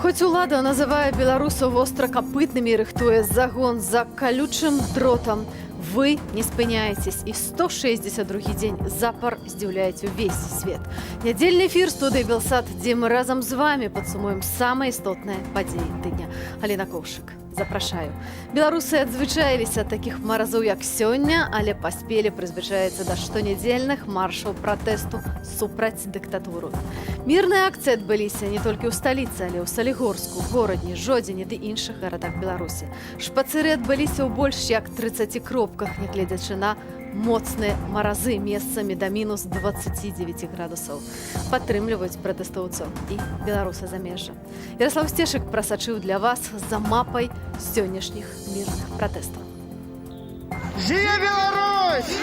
Хоць улада называе беларусаў востракапытнымі і рыхтуе загон за калючым дротам, вы не спыняетесь і 162 дзень запар здзіўляеце ўвесь свет. Нядзельны эфір студыі Белсат, дзе мы разам з вами падсумуем самыя істотныя падзеі тыдня. Аліна Коўшык. Запрашаю. Беларусы адзвычаіліся ад такіх маразоў, як сёння, але паспелі прызвычаіцца да штонядзельных маршаў пратэсту супраць дыктатуру. Мірныя акцыі адбыліся не толькі ў сталіцы, але ў Салігорску, Горадні, Жодзіне ды іншых гарадах Беларусі. Шпацыры адбыліся ў больш як 30 кропках, нягледзячы на моцныя маразы месцамі да мінус 29 градусаў. Падтрымліваюць пратэстоўцаў і беларусы замежжа. Ярослав Сцешык прасачыў для вас за мапай сённяшніх мірных пратэстаў. Жыве Беларусь!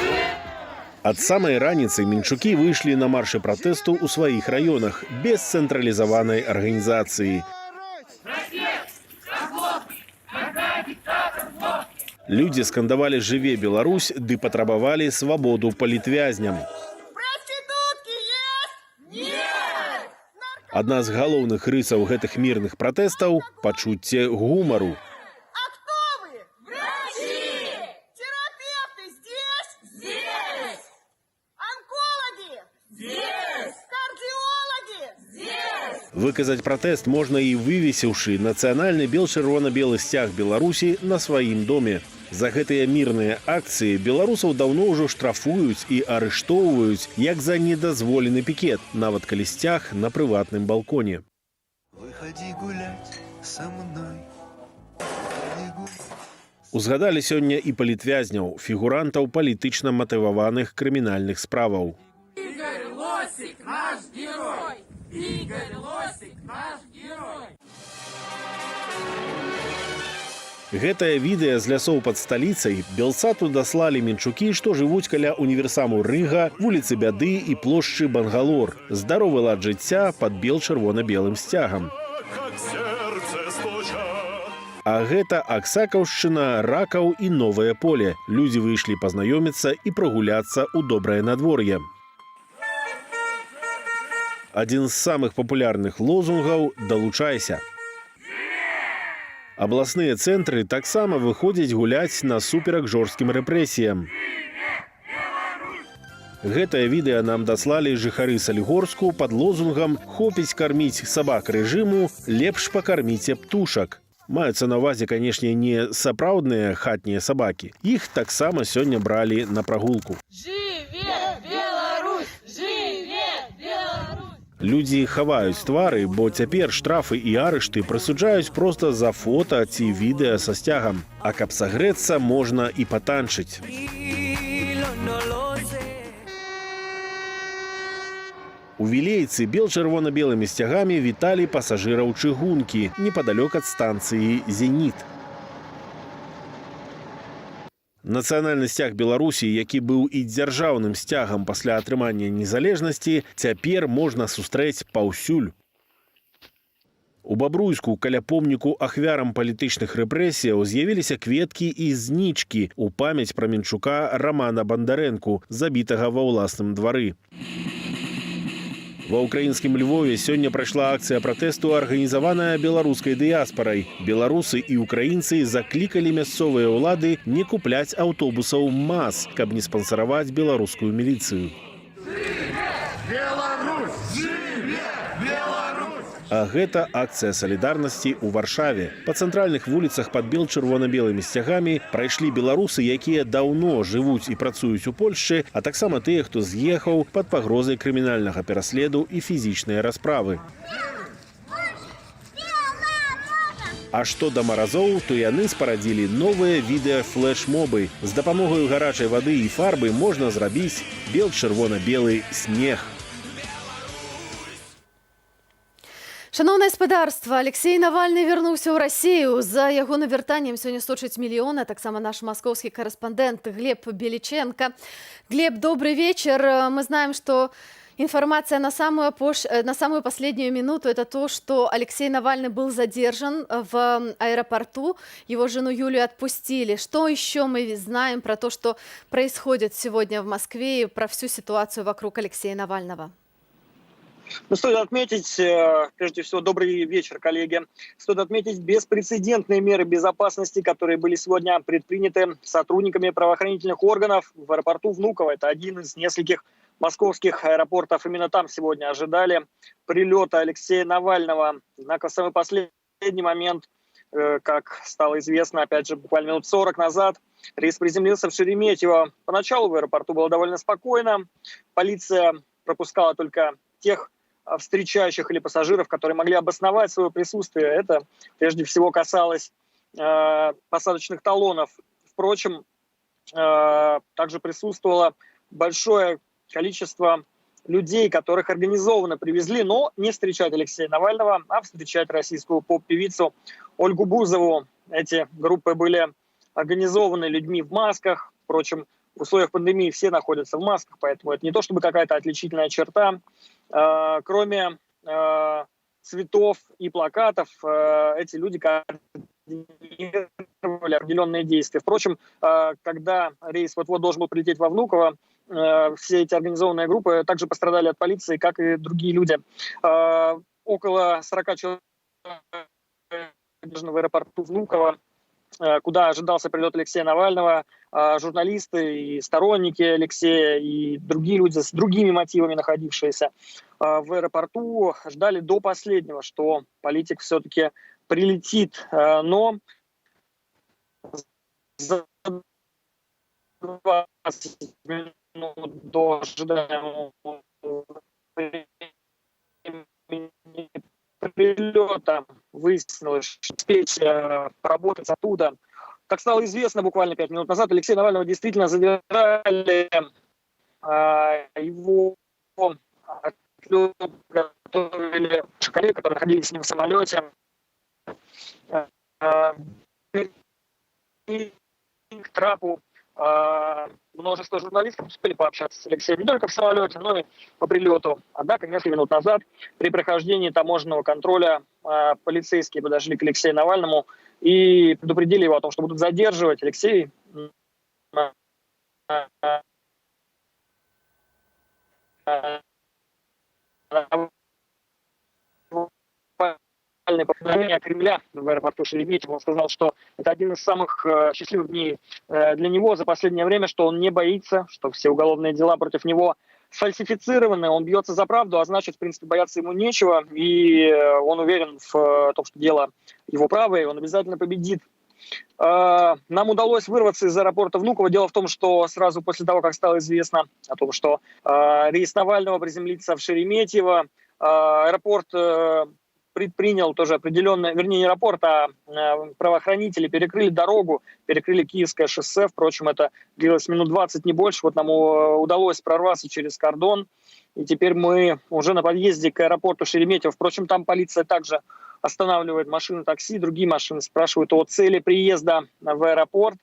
Ад самай раніцы мінчукі выйшлі на маршы пратэсту ў сваіх раёнах без цэнтралізаванай арганізацыі. Людзі скандавалі «Жыве Беларусь» ды патрабавалі свабоду палітвязням. Адна з галоўных рысаў гэтых мірных пратэстаў – пачуцце гумару. Выказаць пратэст можна і вывесіўшы нацыянальны бел-чырвона-белы сцяг Беларусі на сваім доме. За гэтыя мірныя акцыі беларусаў даўно ўжо штрафуюць і арыштоўваюць, як за недазволены пікет, нават калі сцяг на прыватным балконе. Узгадалі сёння і палітвязняў, фігурантаў палітычна матываваных крымінальных справаў. Игорь Лосик наш герой! Игорь Лосик наш герой! Гэтае відэа з лясоў пад сталіцай Белсату даслалі мінчукі, што жывуць каля універсаму Рыга, вуліцы Бяды і плошчы Бангалор. Здаровы лад жыцця пад бел-чырвона-белым сцягам. А гэта Аксакаўшчына, Ракаў і Новае поле. Людзі выйшлі пазнаёміцца і прагуляцца ў добрае надвор'е. Адзін з самых папулярных лозунгаў «Далучайся». Абласныя цэнтры таксама выходзяць гуляць насуперак жорсткім рэпрэсіям. Гэтае відэа нам даслалі жыхары Салігорску пад лозунгам «Хопіць карміць сабак рэжыму, лепш пакарміце птушак». Маюцца на ўвазе, канешне, не сапраўдныя хатнія сабакі. Іх таксама сёння бралі на прагулку. Людзі хаваюць твары, бо цяпер штрафы і арышты прысуджаюць проста за фота ці відэа са сцягам. А каб сагрэцца, можна і патанчыць. У Вілейцы бел-чырвона-белымі сцягамі віталі пасажыраў чыгункі непадалёк ад станцыі «Зеніт». Нацыянальны сцяг Беларусі, які быў і дзяржаўным сцягам пасля атрымання незалежнасці, цяпер можна сустрэць паўсюль. У Бабруйску каля помніку ахвярам палітычных рэпрэсіяў з'явіліся кветкі і знічкі ў памяць пра мінчука Рамана Бандарэнку, забітага ва ўласным двары. Ва ўкраінскім Львове сёння прайшла акцыя пратэсту, арганізаваная беларускай дыяспарай. Беларусы і ўкраінцы заклікалі мясцовыя ўлады не купляць аўтобусаў МАЗ, каб не спансараваць беларускую міліцыю. А гэта акцыя салідарнасці ў Варшаве. Па цэнтральных вуліцах пад бел-чырвона-белымі сцягамі прайшлі беларусы, якія даўно жывуць і працуюць у Польшчы, а таксама тыя, хто з'ехаў пад пагрозай крымінальнага пераследу і фізічнай расправы. А што да маразоў, то яны спарадзілі новыя відэа-флэш-мобы. З дапамогаю гарачай вады і фарбы можна зрабіць бел-чырвона-белы снег. Шановнае гаспадарства, Алексей Навальны вярнуўся ў Расію. За ягоным вяртаннем сёння сочыць мільёны, таксама наш маскоўскі карэспандэнт Глеб Беличенко. Глеб, добрый вечер. Мы знаем, что информация на самую последнюю минуту – это то, что Алексей Навальный был задержан в аэропорту. Его жену Юлию отпустили. Что еще мы знаем про то, что происходит сегодня в Москве и про всю ситуацию вокруг Алексея Навального? Но стоит отметить, прежде всего, добрый вечер, коллеги. Стоит отметить беспрецедентные меры безопасности, которые были сегодня предприняты сотрудниками правоохранительных органов в аэропорту Внуково. Это один из нескольких московских аэропортов. Именно там сегодня ожидали прилета Алексея Навального. Однако в самый последний момент, как стало известно, опять же, буквально минут 40 назад, рейс приземлился в Шереметьево. Поначалу в аэропорту было довольно спокойно. Полиция пропускала только тех встречающих или пассажиров, которые могли обосновать свое присутствие. Это прежде всего касалось посадочных талонов. Впрочем, также присутствовало большое количество людей, которых организованно привезли, но не встречать Алексея Навального, а встречать российскую поп-певицу Ольгу Бузову. Эти группы были организованы людьми в масках. Впрочем, в условиях пандемии все находятся в масках, поэтому это не то чтобы какая-то отличительная черта. Кроме цветов и плакатов, эти люди координировали определенные действия. Впрочем, когда рейс вот-вот должен был прилететь во Внуково, все эти организованные группы также пострадали от полиции, как и другие люди. Около 40 человек в аэропорту Внуково, куда ожидался прилет Алексея Навального, журналисты и сторонники Алексея, и другие люди с другими мотивами, находившиеся в аэропорту, ждали до последнего, что политик все-таки прилетит. Но за 20 минут до ожидаемого прилета выяснилось, что успеть поработать оттуда. Как стало известно буквально 5 минут назад, Алексея Навального действительно задержали. Его готовили коллеги, которые находились с ним в самолете. И к трапу множество журналистов успели пообщаться с Алексеем не только в самолете, но и по прилету. Однако несколько минут назад при прохождении таможенного контроля полицейские подошли к Алексею Навальному и предупредили его о том, что будут задерживать. Алексей поведение Кремля в аэропорту Шереметьево. Он сказал, что это один из самых счастливых дней для него за последнее время, что он не боится, что все уголовные дела против него сфальсифицированы, он бьется за правду, а значит, в принципе, бояться ему нечего, и он уверен в том, что дело его правое, и он обязательно победит. Нам удалось вырваться из аэропорта Внуково. Дело в том, что сразу после того, как стало известно о том, что рейс Навального приземлится в Шереметьево, аэропорт предпринял тоже определенное, вернее, не аэропорт, а правоохранители перекрыли дорогу, перекрыли Киевское шоссе. Впрочем, это длилось минут 20, не больше. Вот нам удалось прорваться через кордон. И теперь мы уже на подъезде к аэропорту Шереметьево. Впрочем, там полиция также останавливает машины такси, другие машины спрашивают о цели приезда в аэропорт.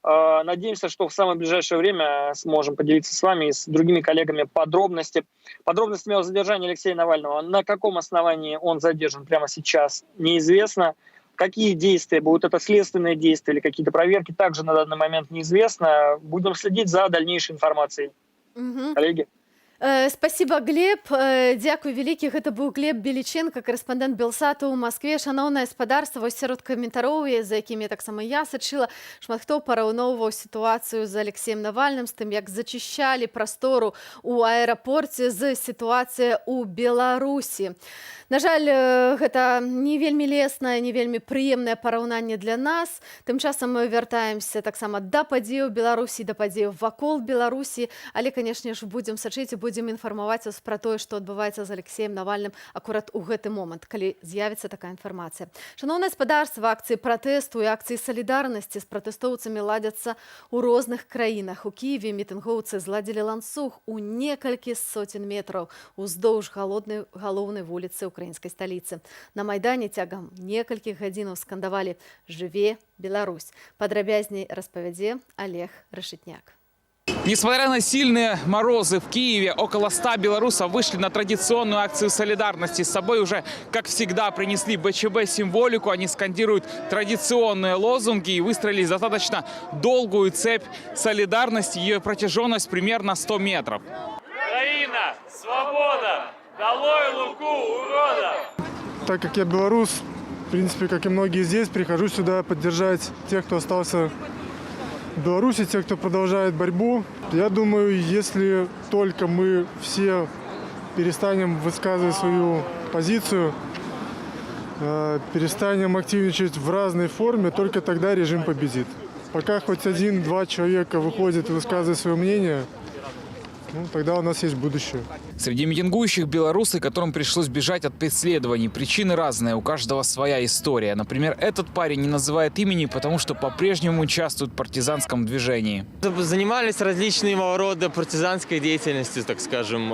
Надеемся, что в самое ближайшее время сможем поделиться с вами и с другими коллегами подробностями о задержании Алексея Навального. На каком основании он задержан прямо сейчас, неизвестно. Какие действия будут, это следственные действия или какие-то проверки, также на данный момент неизвестно. Будем следить за дальнейшей информацией. Коллеги. Спасибо, Глеб. Дякую вялікі. Гэта быў Глеб Беліченко, корэспондэнт Белсату ў Маскве. Шаноўнае спадарства, вось сярод каментароў, за якімі таксама я сачыла, шмат хто параўноўваў сітуацыю з Алексеем Навальным, з тым, як зачышчалі прастору ў аэрапорце з сітуацыя ў Беларусі. На жаль, гэта не вельмі леснае, не вельмі прыемнае параўнанне для нас. Тым часам мы вяртаемся таксама да падзеяў Беларусі, да падзеяў вакол Беларусі, але, канешне ж, будзем сачыць і будзем інфармаваць вас пра тое, што адбываецца з Алексеем Навальным акурат у гэты момант, калі з'явіцца такая інфармацыя. Шаноўнае спадарства, акцыі пратэсту і акцыі салідарнасці з пратэстоўцамі ладзяцца ў розных краінах. У Кіеве мітынгоўцы зладзілі ланцуг у некалькі соцень метраў уздоўж галоўнай вуліцы украінскай сталіцы. На Майдане цягам некалькіх гадзінаў скандавалі «Жыве Беларусь». Падрабязней распавядзе Олег Решетняк. Несмотря на сильные морозы в Киеве, около 100 белорусов вышли на традиционную акцию солидарности. С собой уже, как всегда, принесли БЧБ-символику. Они скандируют традиционные лозунги и выстроили достаточно долгую цепь солидарности. Ее протяженность примерно 100 метров. Украина! Свобода! Долой Луку, урода! Так как я белорус, в принципе, как и многие здесь, прихожу сюда поддержать тех, кто остался в Беларуси, тех, кто продолжает борьбу. Я думаю, если только мы все перестанем высказывать свою позицию, перестанем активничать в разной форме, только тогда режим победит. Пока хоть один-два человека выходят и высказывают свое мнение, тогда у нас есть будущее. Среди митингующих белорусы, которым пришлось бежать от преследований. Причины разные, у каждого своя история. Например, этот парень не называет имени, потому что по-прежнему участвует в партизанском движении. Занимались различного рода партизанской деятельностью, так скажем,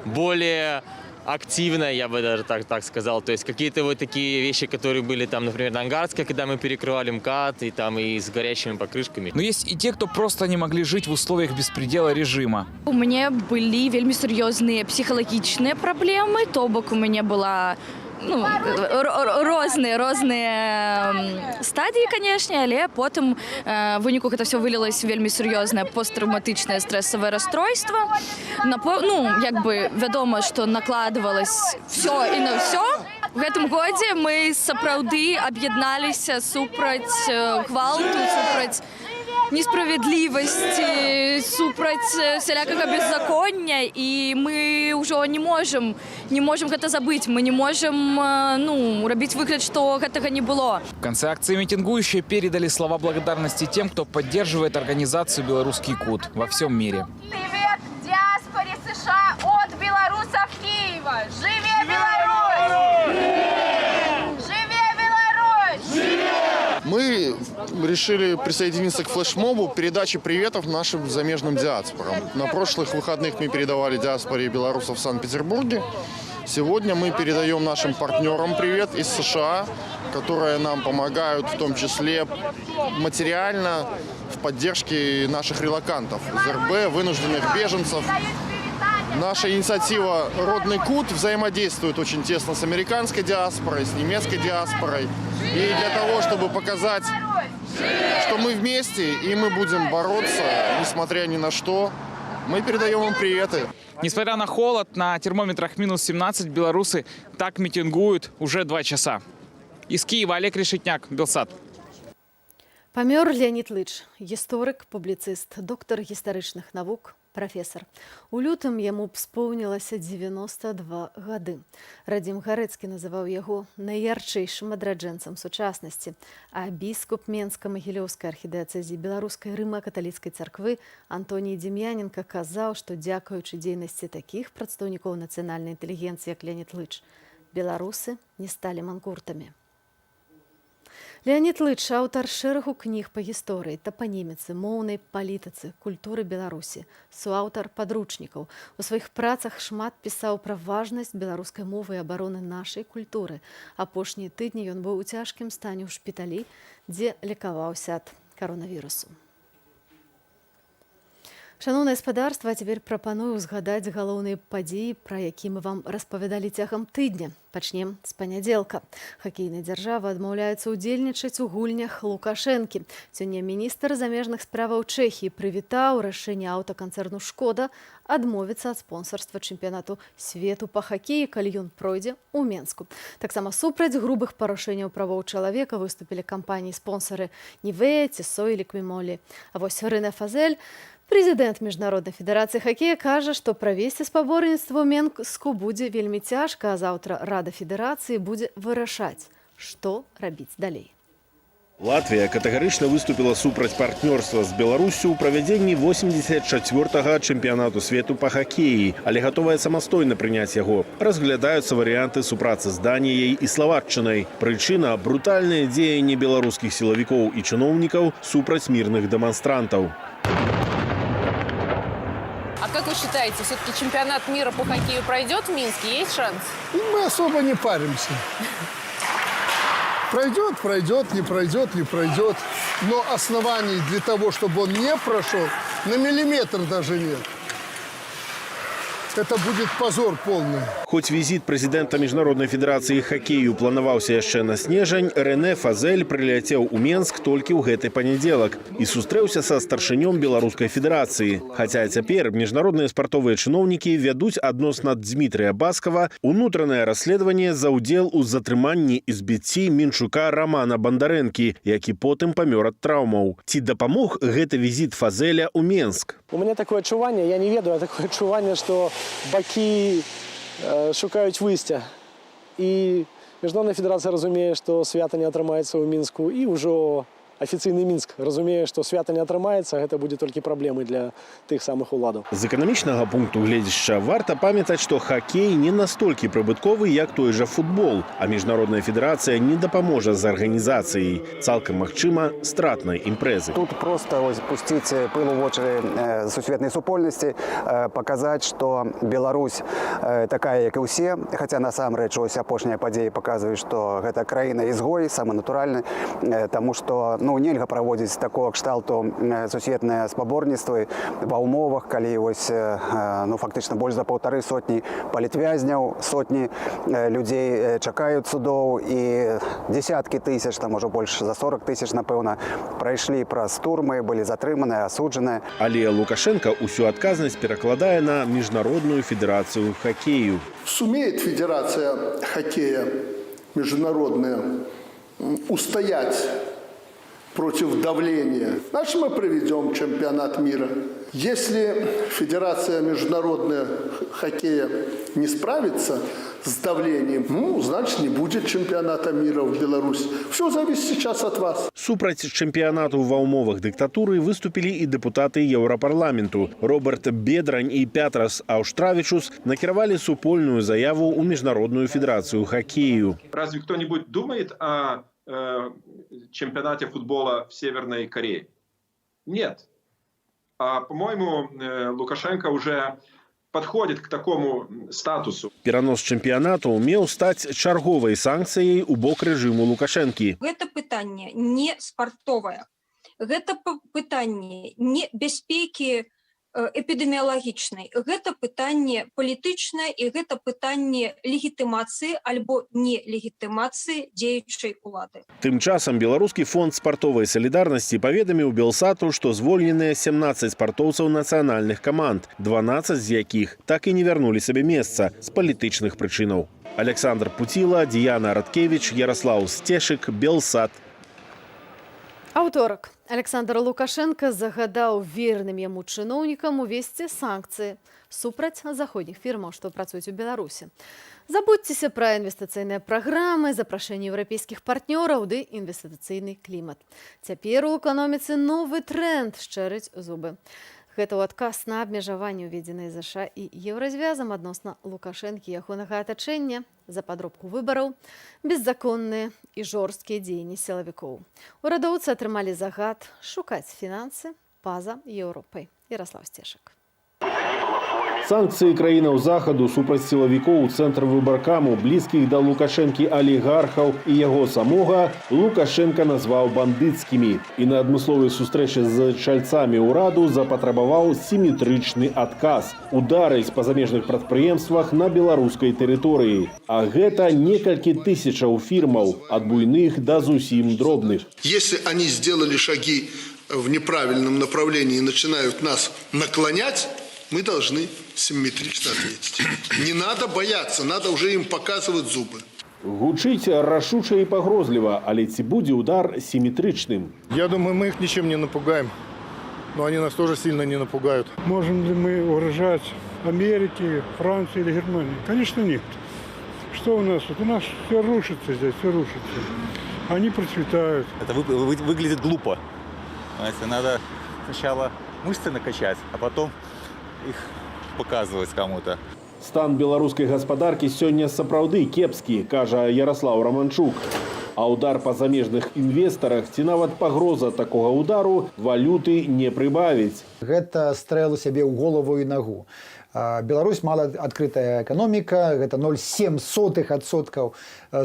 более активно, я бы даже так сказал. То есть какие-то вот такие вещи, которые были там, например, на Ангарске, когда мы перекрывали МКАД, и с горящими покрышками. Но есть и те, кто просто не могли жить в условиях беспредела режима. У меня были вельми серьезные психологічні проблеми, то бок у меня была розныя стадії, канешне, але потым выніку гэта все вылілось вельмі сур'ёзнае посттравматычнае стрэсавае расстройство. Вядома, што накладвалось все і на все. В гэтым годзе мы сапраўды аб'ядналіся супраць гвалту, супраць несправедливости, супраць всялякага беззаконня, и мы уже не можем гэта забыть, мы не можем рабіць выгляд, что гэтага не было. В конце акции митингующие передали слова благодарности тем, кто поддерживает организацию «Белорусский кут» во всем мире. Привет диаспоре США от белорусов Киева! Живе Беларусь! Живе Беларусь! Мы решили присоединиться к флешмобу передачи приветов нашим замежным диаспорам. На прошлых выходных мы передавали диаспоре белорусов в Санкт-Петербурге. Сегодня мы передаем нашим партнерам привет из США, которые нам помогают в том числе материально в поддержке наших релокантов из РБ, вынужденных беженцев. Наша инициатива «Родный кут» взаимодействует очень тесно с американской диаспорой, с немецкой диаспорой. И для того, чтобы показать, что мы вместе и мы будем бороться, несмотря ни на что, мы передаем им приветы. Несмотря на холод, на термометрах минус 17 белорусы так митингуют уже 2 часа. Из Киева Олег Решетняк, Белсат. Памёр Леонид Лыч, гісторык, публіцыст, доктар гістарычных навук, прафесор. У лютым яму споўнілася 92 гады. Радзім Гарэцкі называў яго найярчэйшым адраджэнцам сучаснасці, а біскуп Менска-Магілёўскай архідыяцэзіі Беларускай рыма-каталіцкай царквы Антоній Дем'яненка казаў, што дзякуючы дзейнасці такіх прадстаўнікоў нацыянальнай інтэлігенцыі, як Леонід Лыч, беларусы не сталі манкуртамі. Леонід Лыч – аўтар шэрагу кніг па гісторыі, тапаніміцы, моўнай палітыцы, культуры Беларусі, суаўтар падручнікаў. У сваіх працах шмат пісаў пра важнасць беларускай мовы і абароны нашай культуры. Апошнія тыдні ён быў у цяжкім стане ў шпіталі, дзе лекаваўся ад каронавірусу. Шановне гаспадарства, а цяпер прапаную згадаць галоўныя падзеі, пра які мы вам распавядалі цягам тыдня. Пачнем з панядзелка. Хакейныя дзяржавы адмаўляюцца ўдзельнічаць у гульнях Лукашэнкі. Сёння міністр замежных справаў Чэхіі прывітаў рашэнне аўтаканцэрну «Шкода» адмовіцца ад спонсарства чэмпіянату свету па хакеі, калі ён пройдзе ў Менску. Таксама супраць грубых парушэнняў правоў чалавека выступілі кампаніі-спонсары «Нівея», «Тісо» і «Ліквімолі». А вось Рэне Фазель, прэзідэнт Міжнароднай федэрацыі хакея, кажа, што правесці спаборніцтва ў Менску будзе вельмі цяжка, а заўтра Рада федэрацыі будзе вырашаць, што рабіць далей. Латвія катэгарычна выступіла супраць партнёрства з Беларусю ў правядзенні 84-га чэмпіянату свету па хакеі, але гатовая самастойна прыняць яго. Разглядаюцца варыянты супрацы з Даніяй і Славаччынай. Прычына – брутальнае дзеянне беларускіх сілавікоў і чыноўнікаў супраць мірных дэманстрантаў. А как вы считаете, все-таки чемпионат мира по хоккею пройдет в Минске? Есть шанс? Мы особо не паримся. Пройдет, пройдет, не пройдет, не пройдет. Но оснований для того, чтобы он не прошел, на миллиметр даже нет. это будет позор полный. Хоць візіт прэзідэнта міжнароднай федэрацыі хакею планаваўся яшчэ на снежань, Рэне Фазель прыляцеў у Менск толькі ў гэты панядзелак і сустрэўся са старшынём беларускай федэрацыі. Хаця цяпер міжнародныя спартовыя чыноўнікі вядуць адносна Дмітрыя Баскава унутранае расследаванне за ўдзел у затрыманні і збіцці мінчука Романа Бондаренкі, які потым памёр ад траўмаў. Ці дапамог гэты візіт Фазеля ў Менск? У меня такое адчуванне, я не ведаю, такое адчуванне, што бакі шукаюць выйсця. І Міжнародная федэрацыя разумее, што свята не атрымаецца ў Мінску, і ўжо афіцыйны Мінск разумее, што свята не атрымаецца, гэта будзе толькі праблемай для тых самых уладаў. З эканамічнага пункту гледзяшча варта памятаць, што хакей не настолькі прыбытковы, як той жа футбол, а міжнародная федэрацыя не дапаможа з арганізацыяй. Цалкам магчыма стратнай імпрэзы. Тут просто пусціць пыл у вочы сусветнай супольнасці, паказаць, што Беларусь такая, як і ўсе, хаця насамрэч ось апошнія падзеі паказваюць, што гэта краіна-ізгой, самы натуральны, таму што нельга праводзіць такого кшталту сусветныя спаборніцтвы ва ўмовах, калі ось фактычна больш за 1,5 сотні палітвязняў, сотні людзей чакаюць судоў і десяткі тысяч, там ужо больш за 40 тысяч, напэўна, прайшлі праз турмы, былі затрыманыя, асуджаныя. Але Лукашенко усю адказнасць перакладае на міжнародную федэрацыю хакею. Сумеет Федерация хоккея международная устоять против давления? Значит, мы проведем чемпионат мира. Если Федерация международная хоккея не справится с давлением, значит, не будет чемпионата мира в Беларуси. Все зависит сейчас от вас. Супраць чэмпіянату ва ўмовах дыктатуры выступілі і дэпутаты Еўрапарламенту. Роберт Бедрань і Пятрас Ауштравічус накіравалі супольную заяву ў Міжнародную федэрацыю хакею. Разве кто-нибудь думает о чемпионате футбола в Северной Корее? Нет. По-моему, Лукашенко уже подходит к такому статусу. Перанос чэмпіянату меў стаць чарговай санкцыяй у бок рэжыму Лукашэнкі. Гэта пытанне не спартовае. Гэта пытанне не бяспекі эпідэміялагічнай. Гэта пытанне палітычнае і гэта пытанне легітымацыі альбо нелегітымацыі дзеючай улады. Тым часам беларускі фонд спартовай салідарнасці паведаміў Белсату, што звольненыя 17 спартоўцаў нацыянальных каманд, 12 з якіх так і не вярнулі сабе месца з палітычных прычынаў. Александр Пуціла, Діяна Радкевіч, Ярослаў Сцешык, Белсат. Аўторак. Александр Лукашенко загадаў верным яму чыноўнікам увесці санкцыі супраць заходніх фірмаў, што працуюць у Беларусі. Забудзьцеся пра інвестыцыйныя праграмы, запрашэнне еўрапейскіх партнёраў ды інвестыцыйны клімат. Цяпер у эканоміцы новы тренд шчэрыць зубы. Гэта ў адказ на абмежаванне, уведзеныя ЗША і еўразвязам адносна Лукашэнкі і ягонага атачэння за падробку выбараў, беззаконныя і жорсткія дзеянні сілавікоў. Урадоўцы атрымалі загад шукаць фінансы па-за Еўропай. Ярослаў Сцешык. Санкцыі краінаў захаду супраць сілавікоў у цэнтр выбаркаму, блізкіх да Лукашэнкі алігархаў і яго самога, Лукашенка назваў бандыцкімі. І на адмысловай сустрэчы з чальцамі ўраду запатрабаваў сіметрычны адказ. Ударыць па замежных прадпрыемствах на беларускай тэрыторыі. А гэта некалькі тысячаў фірмаў, ад буйных да зусім дробных. Если они сделали шаги в неправильном направлении и начинают нас наклонять, мы должны симметрично ответить. Не надо бояться, надо уже им показывать зубы. Гучыць рашуча і пагрозліва, але ці будзе удар симметричным? Я думаю, мы их ничем не напугаем. Но они нас тоже сильно не напугают. Можем ли мы угрожать Америке, Франции или Германии? Конечно, нет. Что у нас тут? У нас все рушится здесь, все рушится. Они процветают. Это выглядит глупо. Знаете, надо сначала мышцы накачать, а потом их показывать кому-то. Стан беларускай гаспадаркі сёння сапраўды кепскі, кажа Ярослаў Романчук. А удар па замежных інвестарах ці нават пагроза такога удару валюты не прыбавіць. Гэта стрэл у сябе ў голову і нагу. Беларусь малаадкрытая эканоміка, гэта 0,07%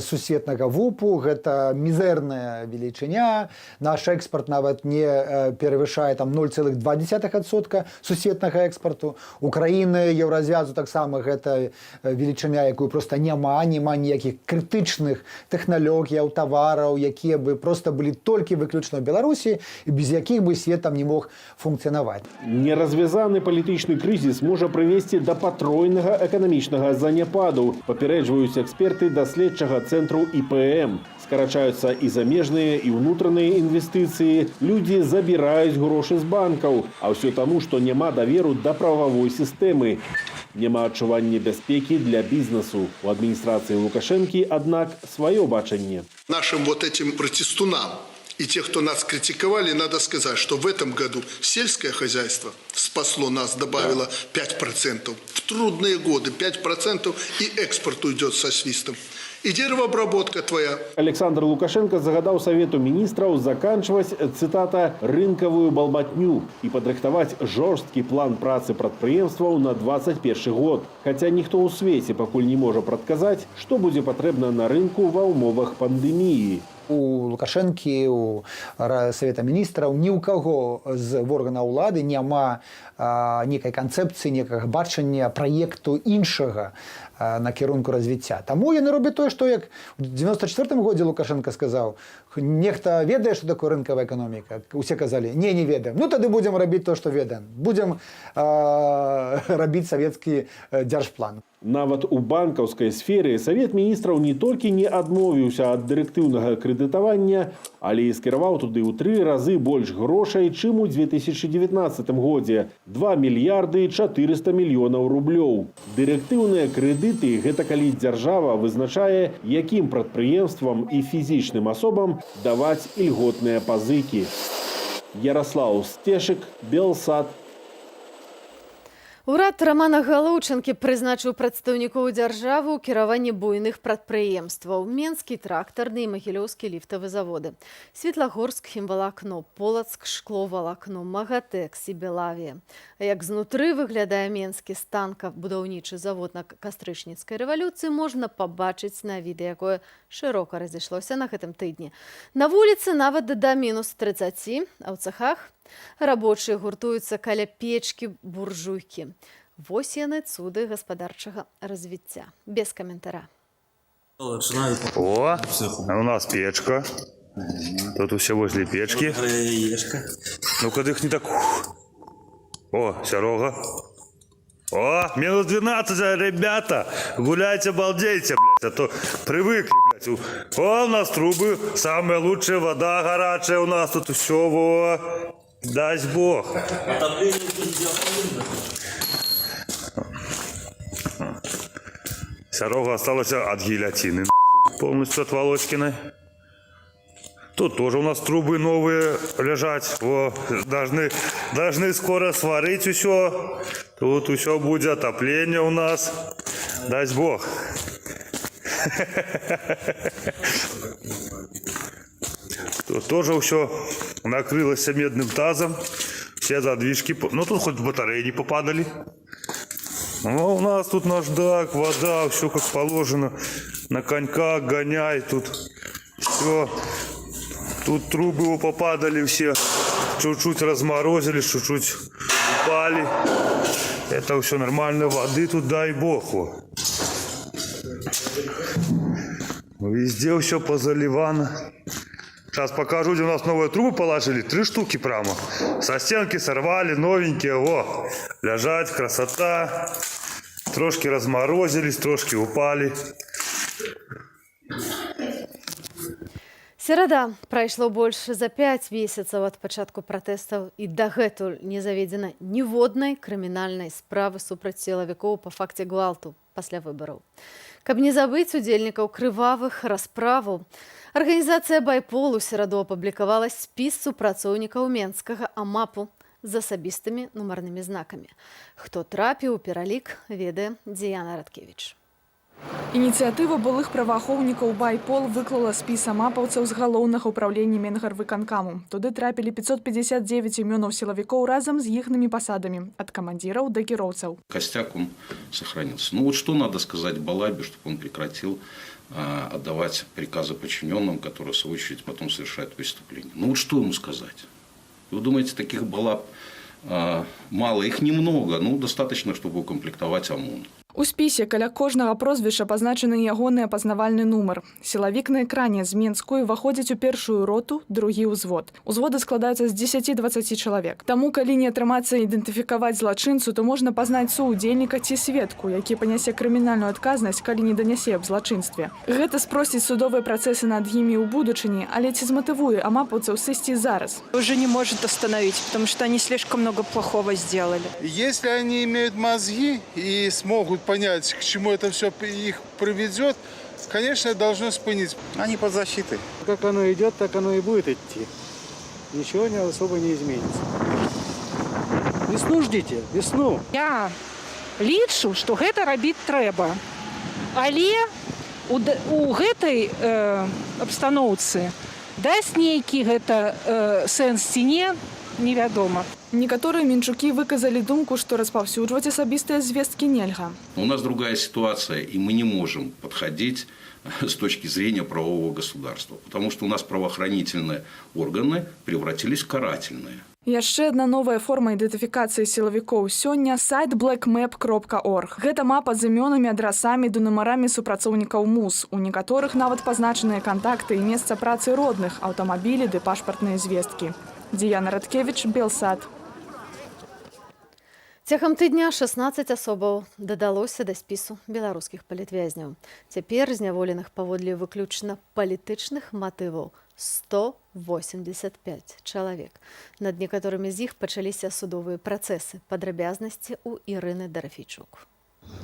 сусветнага ВУПу, гэта мізэрная велічыня. Наш экспорт нават не перавышае там 0,2% сусветнага экспорту. У краіны Еўразвязу таксама гэта велічыня, якую проста няма ніякіх крытычных тэхналогіяў, тавараў, якія бы проста былі толькі выключна ў Беларусі і без якіх бы свет там не мог функцыянаваць. Неразвязаны палітычны крызіс можа прывесці да патройнага эканамічнага заняпаду, папярэджваюць эксперты даследчага цэнтру ІПМ. Скарачаюцца і замежныя, і ўнутраныя інвестыцыі. Людзі забіраюць грошы з банкаў, а ўсё таму, што няма даверу да прававой сістэмы. Няма адчування бяспекі для бізнесу. У адміністрацыі Лукашэнкі, аднак, сваё бачанне. Нашим вот этим протестунам и те, кто нас критиковали, надо сказать, что в этом году сельское хозяйство спасло нас, добавило 5%. В трудные годы 5% и экспорт уйдет со свистом. И деревообработка твоя. Александр Лукашенко загадаў Совету министров заканчивать, цитата, «рынковую балбатню» и подрыхтовать жорсткі план працы прадпрыемстваў на 21 год. Хотя никто у свете пакуль не может прадказаць, что будет потребно на рынку ва умовах пандемии. У Лукашэнкі, у Совета міністраў, ні ў каго з органаў улады няма некай канцэпцыі, некага бачання праекту іншага накірунку развіцця. Таму яны робяць тое, што як у 94 годзе Лукашенко сказаў, нехта ведае, што такое рынкавая эканоміка. Усе казалі, не ведаем. Ну тады будзем рабіць то, што ведаем. Будзем рабіць савецкі дзяржплан. Нават у банкаўскай сферы Совет міністраў не толькі не адмовіўся ад дырэктыўнага крэдытавання, але і скіраваў туды ў 3 разы больш грошай, чым у 2019 годзе – 2 мільярды 400 мільёнаў рублёў. Дырэктыўныя крэдыты – гэта калі дзяржава вызначае, якім прадпрыемствам і фізічным асобам даваць ільготныя пазыкі. Ярослаў Стешык, Белсат. Урад Романа Галоўчынкі прызначыў прадстаўнікоў дзяржавы ў кіраванні буйных прадпрыемстваў. Менскі трактарны і магілёўскі ліфтавы заводы. Светлагорск, хімвалакно, Полацк, шкловалакно, Магатэкс і Белавія. Як знутры выглядае менскі станкабудаўнічы завод на кастрычніцкай рэвалюцыі, можна пабачыць на відэа, якое шырока разышлося на гэтым тыдні. На вуліцы нават да мінус 30, а ў цэхах рабочыя гуртуюцца каля печкі буржуйкі. Вось яны цуды гаспадарчага развіцця. Без каментара. О, у нас печка. Тут все возле печки. Ну-ка дыхни так. О, Серега. О, минус 12, ребята. Гуляйте, балдейте, блядь. А то привыкли, блядь. О, у нас трубы. Самая лучшая вода горячая у нас. Тут все, во. Дай Бог. Серега осталось от гильотины. Полностью от Володькиной. Тут тоже у нас трубы новые лежать. Во, должны скоро сварить все. Тут все будет отопление у нас. Дай Бог. Тут тоже все накрылось медным тазом. Все задвижки. Ну тут хоть батареи не попадали. Ну, у нас тут наждак, вода, все как положено. На коньках гоняй. Тут все. Тут трубы попадали все. Чуть-чуть разморозили, чуть-чуть упали. Это все нормально. Воды тут дай Бог. Везде все позаливано. Сейчас покажу, где у нас новые трубы положили. 3 штуки прямо. Со стенки сорвали, новенькие. Во, лежать, красота. Трошки разморозились, трошки упали. Серада. Прайшло больш за 5 месяцаў ад пачатку пратэстаў і дагэтуль не заведзена ніводнай крымінальнай справы супраць сілавікоў па факце гвалту пасля выбараў. Каб не забыць удзельнікаў крывавых расправаў, арганізацыя «Байпол» у сераду апублікавала спіс супрацоўнікаў менскага АМАПу з асабістымі нумарнымі знакамі. Хто трапіў у пералік, ведае Дзіяна Радкевіч. Ініцыятыва былых праваахоўнікаў «Байпол» выклала спіс амапаўцаў з галоўнага ўправлення Менгарвыканкаму. Туды трапілі 559 імёнаў сілавікоў разам з іхнымі пасадамі, ад камандзіраў да кіроўцаў. Костяк он сохранился. Ну вот что надо сказать Балабе, чтобы он прекратил отдавать приказы подчиненным, которые в свою очередь потом совершают преступления. Ну вот что ему сказать? Вы думаете, таких Балаб мало? Их немного, ну достаточно, чтобы укомплектовать ОМОН. У спісе каля кожнага прозвішча пазначаны ягоны апазнавальны нумар. Сілавік на экране з Менску выходзіць у першую роту, другі ўзвод. Узводы складаюцца з 10-20 чалавек. Таму, калі не атрымаецца ідэнтыфікаваць злачынцу, то можна пазнаць суудзельніка ці сведку, які панясе крымінальную адказнасць, калі не данясе аб злачынстве. Гэта спросціць судовыя працэсы над імі ў будучыні, але ці зматывуе амапаўцаў сысці зараз? Уже не может остановить, потому что они слишком много плохого сделали. Если они имеют мозги и смогут понять, к чему это все их приведет, конечно, должно спынить. Они под защитой. Как оно идет, так оно и будет идти. Ничего особо не изменится. Весну ждите, весну. Я лічу, што гэта рабіць трэба. Але у гэтай абстаноўцы дасць нейкі гэта сэнс ці не, невядома. Некаторыя мінчукі выказалі думку, што распаўсюджваць асабістыя звесткі нельга. У нас другая ситуация, и мы не можем подходить с точки зрения правового государства, потому что у нас правоохранительные органы превратились в карательные. Яшчэ адна новая форма ідэнтыфікацыі сілавікоў сёння – сайт blackmap.org. Гэта мапа з імёнамі, адрасамі ды нумарамі супрацоўнікаў МУС. У некаторых нават пазначаныя кантакты і месца працы родных, аўтамабілі ды пашпартныя звесткі. Діяна Радкевіч, Белсад. Цягам тыдня 16 асобаў дадалося да спісу беларускіх палітвязняў. Цяпер зняволеных паводле выключна палітычных матываў 185 чалавек. Над некаторымі з іх пачаліся судовыя працэсы. Падрабязнасці ў Ірыны Дарафійчук.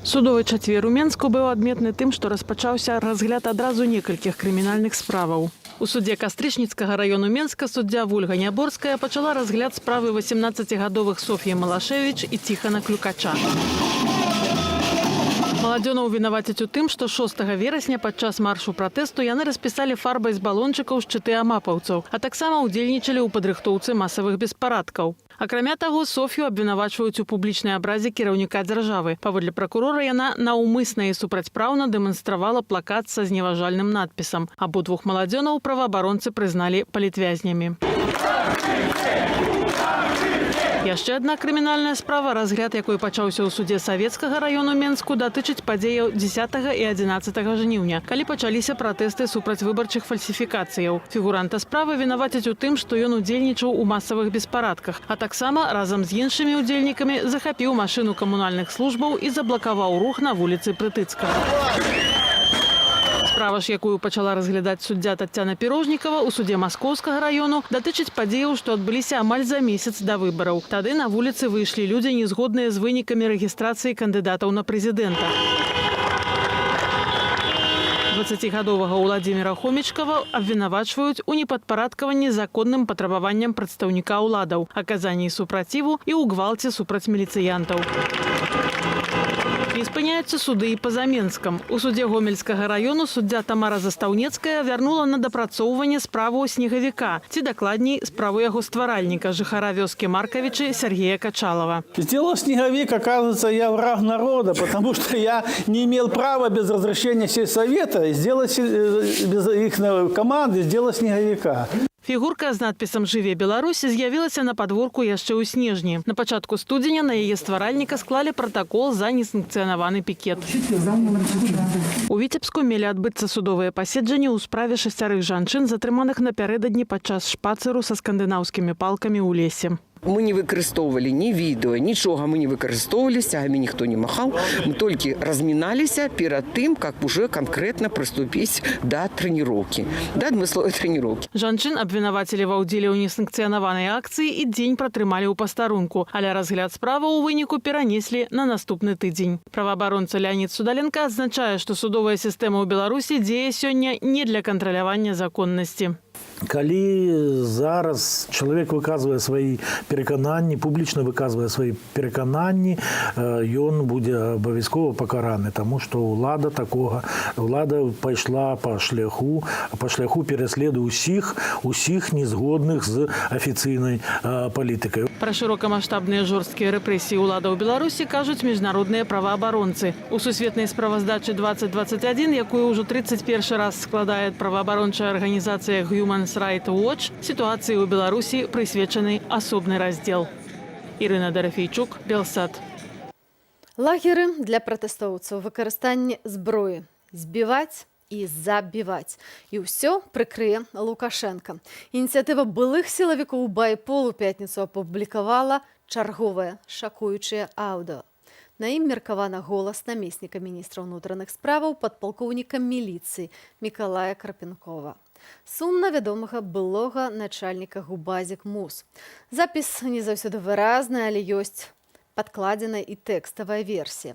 Судовы чацвер у Менску быў адметны тым, што распачаўся разгляд адразу некалькіх крымінальных справаў. У судзе Кастрычніцкага раёну Менска суддзя Вольга Няборская пачала разгляд справы 18-гадовых Соф'і Малашевіч і Ціхана Клюкача. Маладзёнаў вінавацяць у тым, што 6 верасня падчас маршу пратэсту яны распісалі фарбай з балончыкаў шчыты амапаўцаў, а таксама ўдзельнічалі ў падрыхтоўцы масавых беспарадкаў. Акрамя таго, Соф'ю абвінавачваюць у публічнай абразе кіраўніка дзяржавы. Паводле пракурора, яна наўмысна і супрацьпраўна дэманстравала плакат са зневажальным надпісам. Абодвух маладзёнаў праваабаронцы прызналі палітвязнямі. Яшчэ адна крымінальная справа, разгляд якой пачаўся ў судзе Савецкага раёну Менску, датычыць падзеяў 10 і 11 жніўня, калі пачаліся пратэсты супраць выбарчых фальсіфікацыяў. Фігуранта справы вінавацяць у тым, што ён удзельнічаў у масавых беспарадках, а таксама разам з іншымі удзельнікамі захапіў машыну камунальных службаў і заблакаваў рух на вуліцы Прытыцкага. Справа ж, якую пачала разглядаць суддзя Таццяна Пірожнікава ў судзе Маскоўскага раёну, датычыць падзеяў, што адбыліся амаль за месяц да выбараў. Тады на вуліцы выйшлі людзі, не згодныя з вынікамі рэгістрацыі кандыдатаў на прэзідэнта. 20-гадовага Уладзіміра Хомічкава абвінавачваюць у непадпарадкаванні законным патрабаванням прадстаўніка ўладаў, аказанні супраціву і ў гвалце супраць міліцыянтаў. Не спыняюцца суды і па-за Менскам. У судзе Гомельскага раёну суддзя Тамара Застаўнецкая вярнула на дапрацоўванне справу снегавіка, ці дакладней справу яго стваральніка, жыхара вёскі Маркавічы Сергея Качалова. Сделал снеговик, оказывается, я враг народа, потому что я не имел права без разрешения сельсовета сделать без их команды сделать снеговика. Фігурка з надпісам «Жыве Беларусь» з'явілася на падворку яшчэ ў снежні. На пачатку студзеня на яе стваральніка склалі пратакол за несанкцыянаваны пікет. У Віцебску мелі адбыцца судовыя паседжанні ў справе 6 жанчын, затрыманых напярэдадні падчас шпацыру са скандынаўскімі палкамі ў лесе. Мы не выкарыстоўвалі ні відэо, нічога мы не выкарыстоўвалі, сягамі ніхто не махаў. Мы толькі разміналіся перад тым, как уже канкрэтна прыступіць да трэніроўкі, да адмысловай трэніроўкі. Жанчын абвінавацілі ва ўдзеле ў несанкцыянаванай акцыі і дзень пратрымалі ў пастарунку, але разгляд справы ў выніку перанеслі на наступны тыдзень. Праваабаронца Леонід Судаленко адзначае, што судовая сістэма ў Беларусі дзее сёння не для кантралявання законнасці. калі зараз чалавек выказвае свае перакананні, публічна выказвае свае перакананні, ён будзе абавязкова пакараны, таму што ўлада пайшла па шляху пераследу усіх незгодных з афіцыйнай палітыкай. Пра шырокамаштабныя жорсткія рэпрэсіі ўлада ў Беларусі кажуць міжнародныя праваабаронцы. У сусветнай справаздачы 2021, якую ўжо 31 раз складае праваабарончая арганізацыя Human Rights Watch, сітуацыі ў Беларусі прысвечаны асобны раздзел. Ірына Дарафейчук, Белсат. Лагеры для пратэстоўцаў, выкарыстанне зброі, збіваць і забіваць. І ўсё прыкрые Лукашенко. Ініцыятыва былых сілавікоў Байпол у пятніцу апублікавала чарговае шакуючае аўдыо. На ім меркавана голас намесніка міністра ўнутраных справаў падпалкоўніка міліцыі Мікалая Крапенкова. Сумна вядомага былога начальніка губазік МУС. Запіс не заўсёды выразны, але ёсць падкладзеная і тэкставая версія.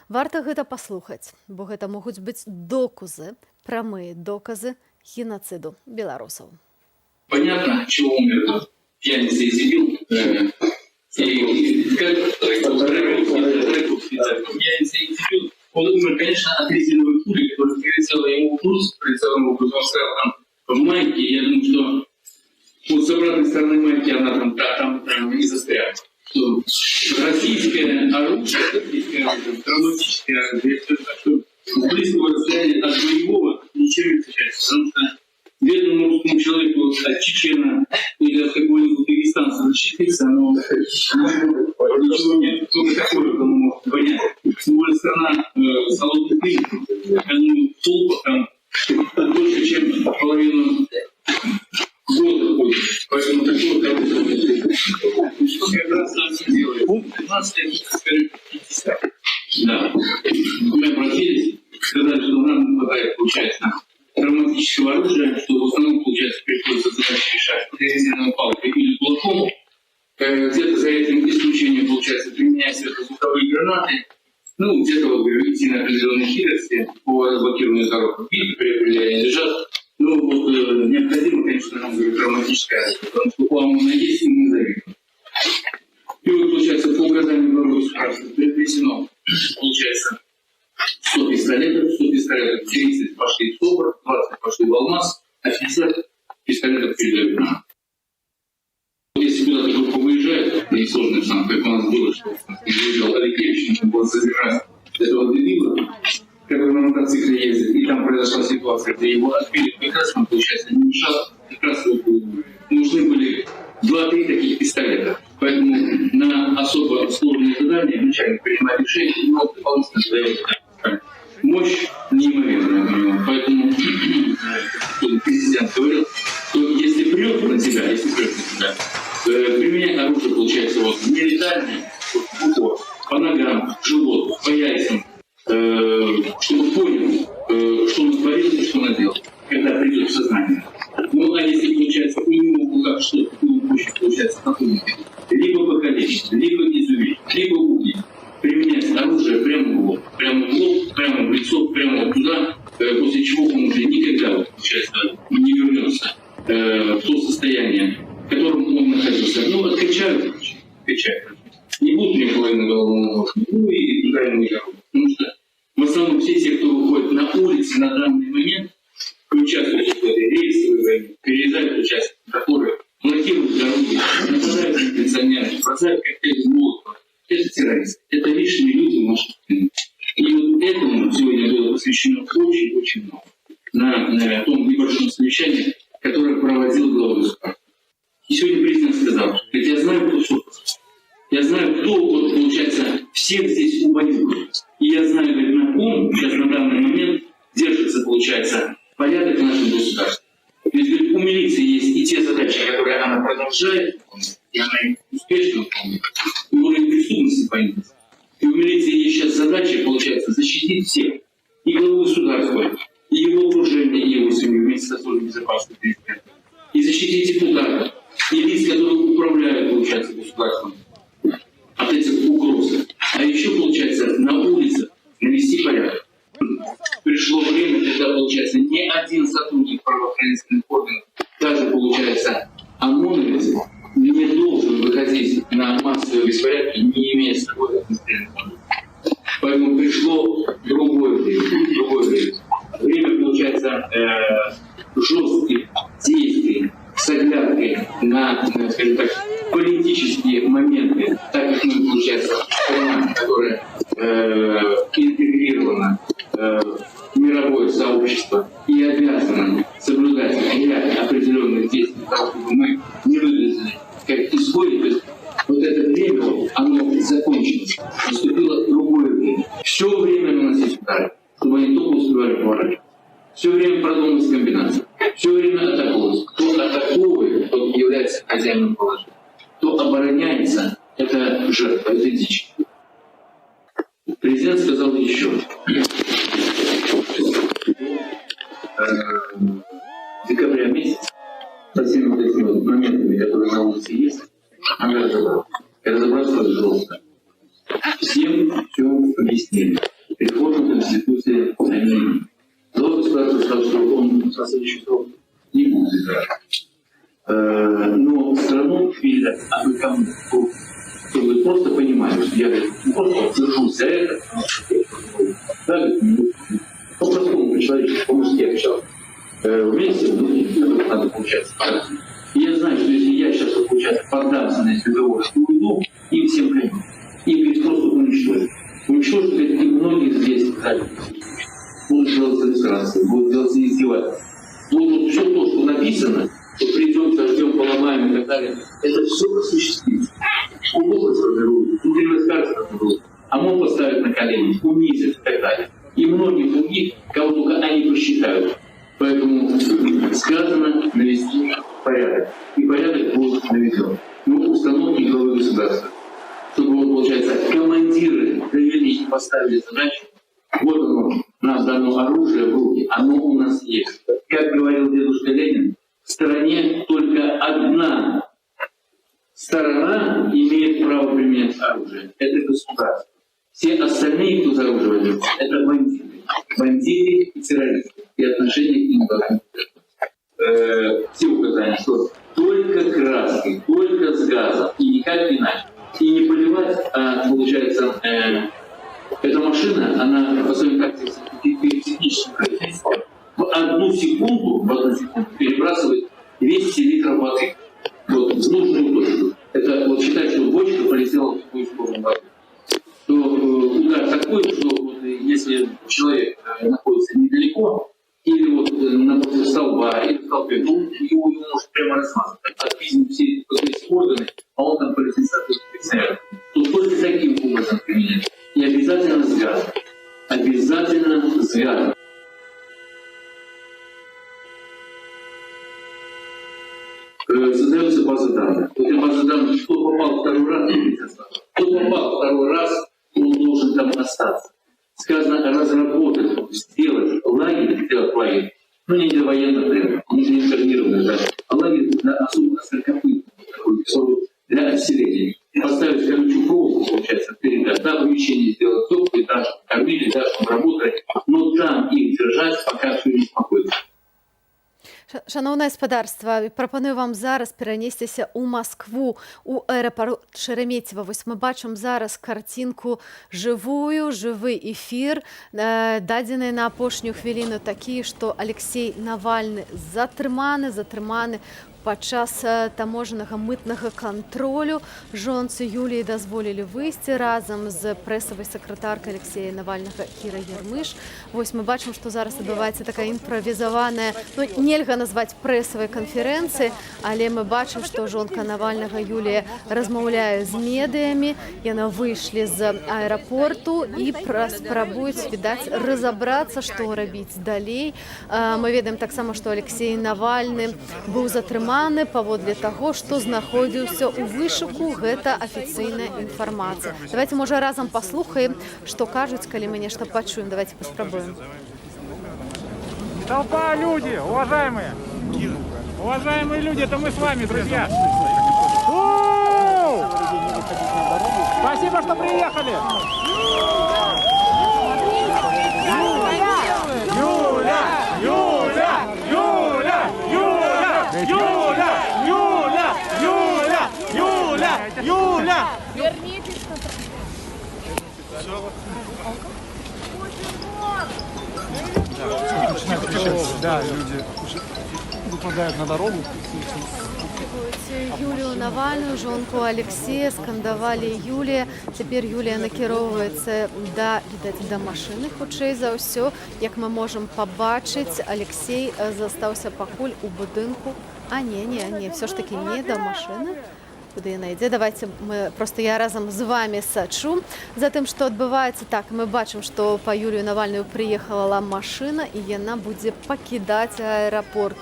Варта гэта паслухаць, бо гэта могуць быць доказы, прамыя доказы геноциду белорусов. Понятно, чего умер пьяница и дебил. Он умер, конечно, от резиновой пули, которая прилетела ему в груз, прилетела ему в груз, он стоял там в майке. Я думаю, что вот с обратной стороны майки она там не застряла. Что российское оружие, травматическое оружие, с близкого расстояния от боевого ничем не отличается. Потому что бедному русскому человеку от чечена или от какого-нибудь дагестанца защититься, но ничего нет. Только такое он может понять. Тем более страна холодных климатов, они в толпах там больше, чем половину года ходит. Поэтому такого что как раз нас делает? 15 лет, скажем, 50. Да. Мы обратились, сказали, что нам не хватает, получается, травматического оружия, что в основном, получается, приходится задачи решать резиновой палкой или кулаком. Где-то за этим исключением, получается, применять светозвуковые гранаты. Ну, где-то, вот, идти на определенные хитрости по разблокированию дорог. Видите, при они лежат. Ну, вот, необходимо, конечно, нам говорить травматическое оружие, потому что у ОМОНа есть и мы завидуем. И вот, получается, по указанию главы государства приобретено, получается, 100 пистолетов, 30 пошли в СОБР, 20 пошли в Алмаз, а 50 пистолетов передают нам. Если куда-то группа выезжает, несложно сам, как у нас было, что выезжал Алексеевич, нужно было задержать этого дебила, который на мотоцикле ездит, и там произошла ситуация, где его отбили прекрасно, получается, не мешал, как раз нужны были 2-3 таких пистолета. Поэтому на особо сложные задания начальник принимает решение, и его дополнительно задает мощь неимоверная. Поэтому президент говорил, что если прет на тебя, применяй оружие, получается, вот, нелетальное, в упор, по ногам, животу, по яйцам, чтобы понял, что он творил и что он делал, когда придет в сознание. Ну, а если, получается, у него в руках что-то, получается, либо покалечить, либо изувечить, либо убить, применять оружие прямо в лоб, прямо в лицо, прямо туда, после чего он уже никогда, получается, не вернется в то состояние, в котором он находился. Ну, откачают. Не будут мне половины головного мозга, ну и туда ему не дорога. Потому что в основном все те, кто выходит на улицы на данный момент, участвуют в этой рейсовой войне, переезжают участки, которые блокируют дороги, нападают на пенсионеров, бросают коктейли Молотова. Это террористы. Это лишние люди в нашей стране. И вот этому сегодня было посвящено очень-очень много. На том небольшом совещании, которое проводил глава государства. И сегодня президент сказал, ведь я знаю, кто что. Я знаю, кто, вот, получается, всех здесь убаюкает. И я знаю, на ком сейчас на данный момент держится, получается, порядок в нашем государстве. Ведь говорит, у милиции есть и те задачи, которые она продолжает, и она их успешно выполняет. И уровень преступности понизился. И у милиции есть сейчас задача, получается, защитить всех. И главу государства, и его окружение, и его семью, вместе со службой безопасности президента. И защитить депутатов, и лиц, которые управляют, получается, государством от этих угроз. А еще, получается, на улицах навести порядок. Пришло время, когда, получается, ни один сотрудник правоохранительных органов, даже даже, получается, ОМОНовец не должен выходить на массовые беспорядки, не имея с собой огнестрельного оружия. Поэтому пришло другое время. Время, получается, жестких действий с оглядкой на, скажем так, политические моменты, так как мы, получается, страна, которая интегрирована в мировое сообщество и обязана соблюдать ряд определенных действий, чтобы мы не выглядели как изгои. То есть вот это время, оно закончилось. Наступило другое время. Все время наносить удары, чтобы они только успевали поворачивать. Все время продумывать комбинации. Все время атаковать. Кто атакует, тот является хозяином положения. Кто обороняется, это жертва, это дичь. Президент сказал еще. Декабря месяц, со всеми вот этими вот моментами, которые на улице есть, надо разобраться. И разобраться жестко. Всем все объяснили. Реформа Конституции они. Глава государства сказал, что он на следующий срок не будет избирать. Но страну передать, а вы кому? Чтобы просто понимали, что я просто держусь за это, да, по-простому, по-человечески, по-мужски я общался. Вместе надо получаться. И я знаю, что если я сейчас, получается, поддамся на договор, что уйду, им всем конец. Их ведь просто уничтожить. Уничтожить, и многие здесь будут делать иллюстрации, будут делать издевательства. Будут все то, что написано, что придем, сождем, поломаем и так далее, это все осуществится. Кубок сформирует, внутренний сформирует, ОМОН поставит на колени, унизит и так далее. И многих других, кого только они посчитают. Поэтому сказано навести порядок. И порядок будет наведен. Но установки главы государства. Чтобы, вот, получается, командиры довели и поставили задачу. Вот оно, нам дано оружие в руки, оно у нас есть. Как говорил дедушка Ленин, в стране только одна сторона имеет право применять оружие. Это государство. Все остальные, кто за оружие возьмет, это бандиты. Бандиты и террористы. И отношения к ним должны быть. Все указания, что только краской, только с газом и никак иначе. И не поливать, а, получается, эта машина, она по своим техническим характеристикам в одну секунду перебрасывает 200 литров воды. Вот, в нужную точку. Это вот считай, что бочка полетела в такую сторону воды. То удар такой, что вот, если человек находится недалеко, или вот напротив столба, или в толпе, ну, его может прямо размазать. Отпизнуть все эти органы, а он там полетит соответственно. То только таким образом применять. И обязательно с газом. Обязательно с газом. Создается база данных. В этой базе данных, кто попал второй раз, кто попал второй раз, он должен там остаться. Сказано разработать, сделать лагерь, ну не для военных требований, не для интернированных, да, а лагерь для особо сорокопытных, для отселения. Поставить колючую проволоку, получается, перед да, помещение сделать теплый, этаж кормили, да, работали, но там их держать, пока все не спокойно. Шановне господарства, пропоную вам зараз перенестися у Москву, у аэропорт Шереметьево. Вось мы бачым зараз картинку живую, живы эфир. Дадзеныя на апошнюю хвіліну такія, што Алексей Навальны затрыманы падчас таможанага мытнага кантролю. Жонцы Юліі дазволілі выйсці разам з прэсавай сакратаркай Алексея Навальнага Кіра Ярмыш. Вось мы бачым, што зараз адбываецца такая імправізаваная, ну, нельга назваць прэсавай канферэнцыі, але мы бачым, што жонка Навальнага Юлія размаўляе з медыямі. Яна выйшлі з аэрапорту і спрабуюць, відаць, разабрацца, што рабіць далей. Мы ведаем таксама, што Алексей Навальны быў затрыманы паводле таго, што знаходзіўся ў вышуку. Гэта афіцыйная інфармацыя. Давайте, можа, разам паслухаем, што кажуць, калі мы нешта пачуем. Давайте паспрабуем. Толпа, люди, уважаемые! Уважаемые люди, это мы с вами, друзья! Спасибо, что приехали! Юля! Юля! Юля! Юля! Юля! Юля! Вернитесь на Да, люди выпадают на дорогу. Юлію Навальную, жонку Алексея, скандавалі Юлія. Цяпер Юлія накіроўваецца да машыны, хутчэй за ўсё. Як мы можам пабачыць, Алексей застаўся пакуль у будынку. Не, все ж таки не да машыны. Куды яна ідзе? Давайте я разам з вами сачу за тым, што адбываецца. Так, мы бачым, што па Юлію Навальную прыехала машына і яна будзе пакідаць аэрапорт.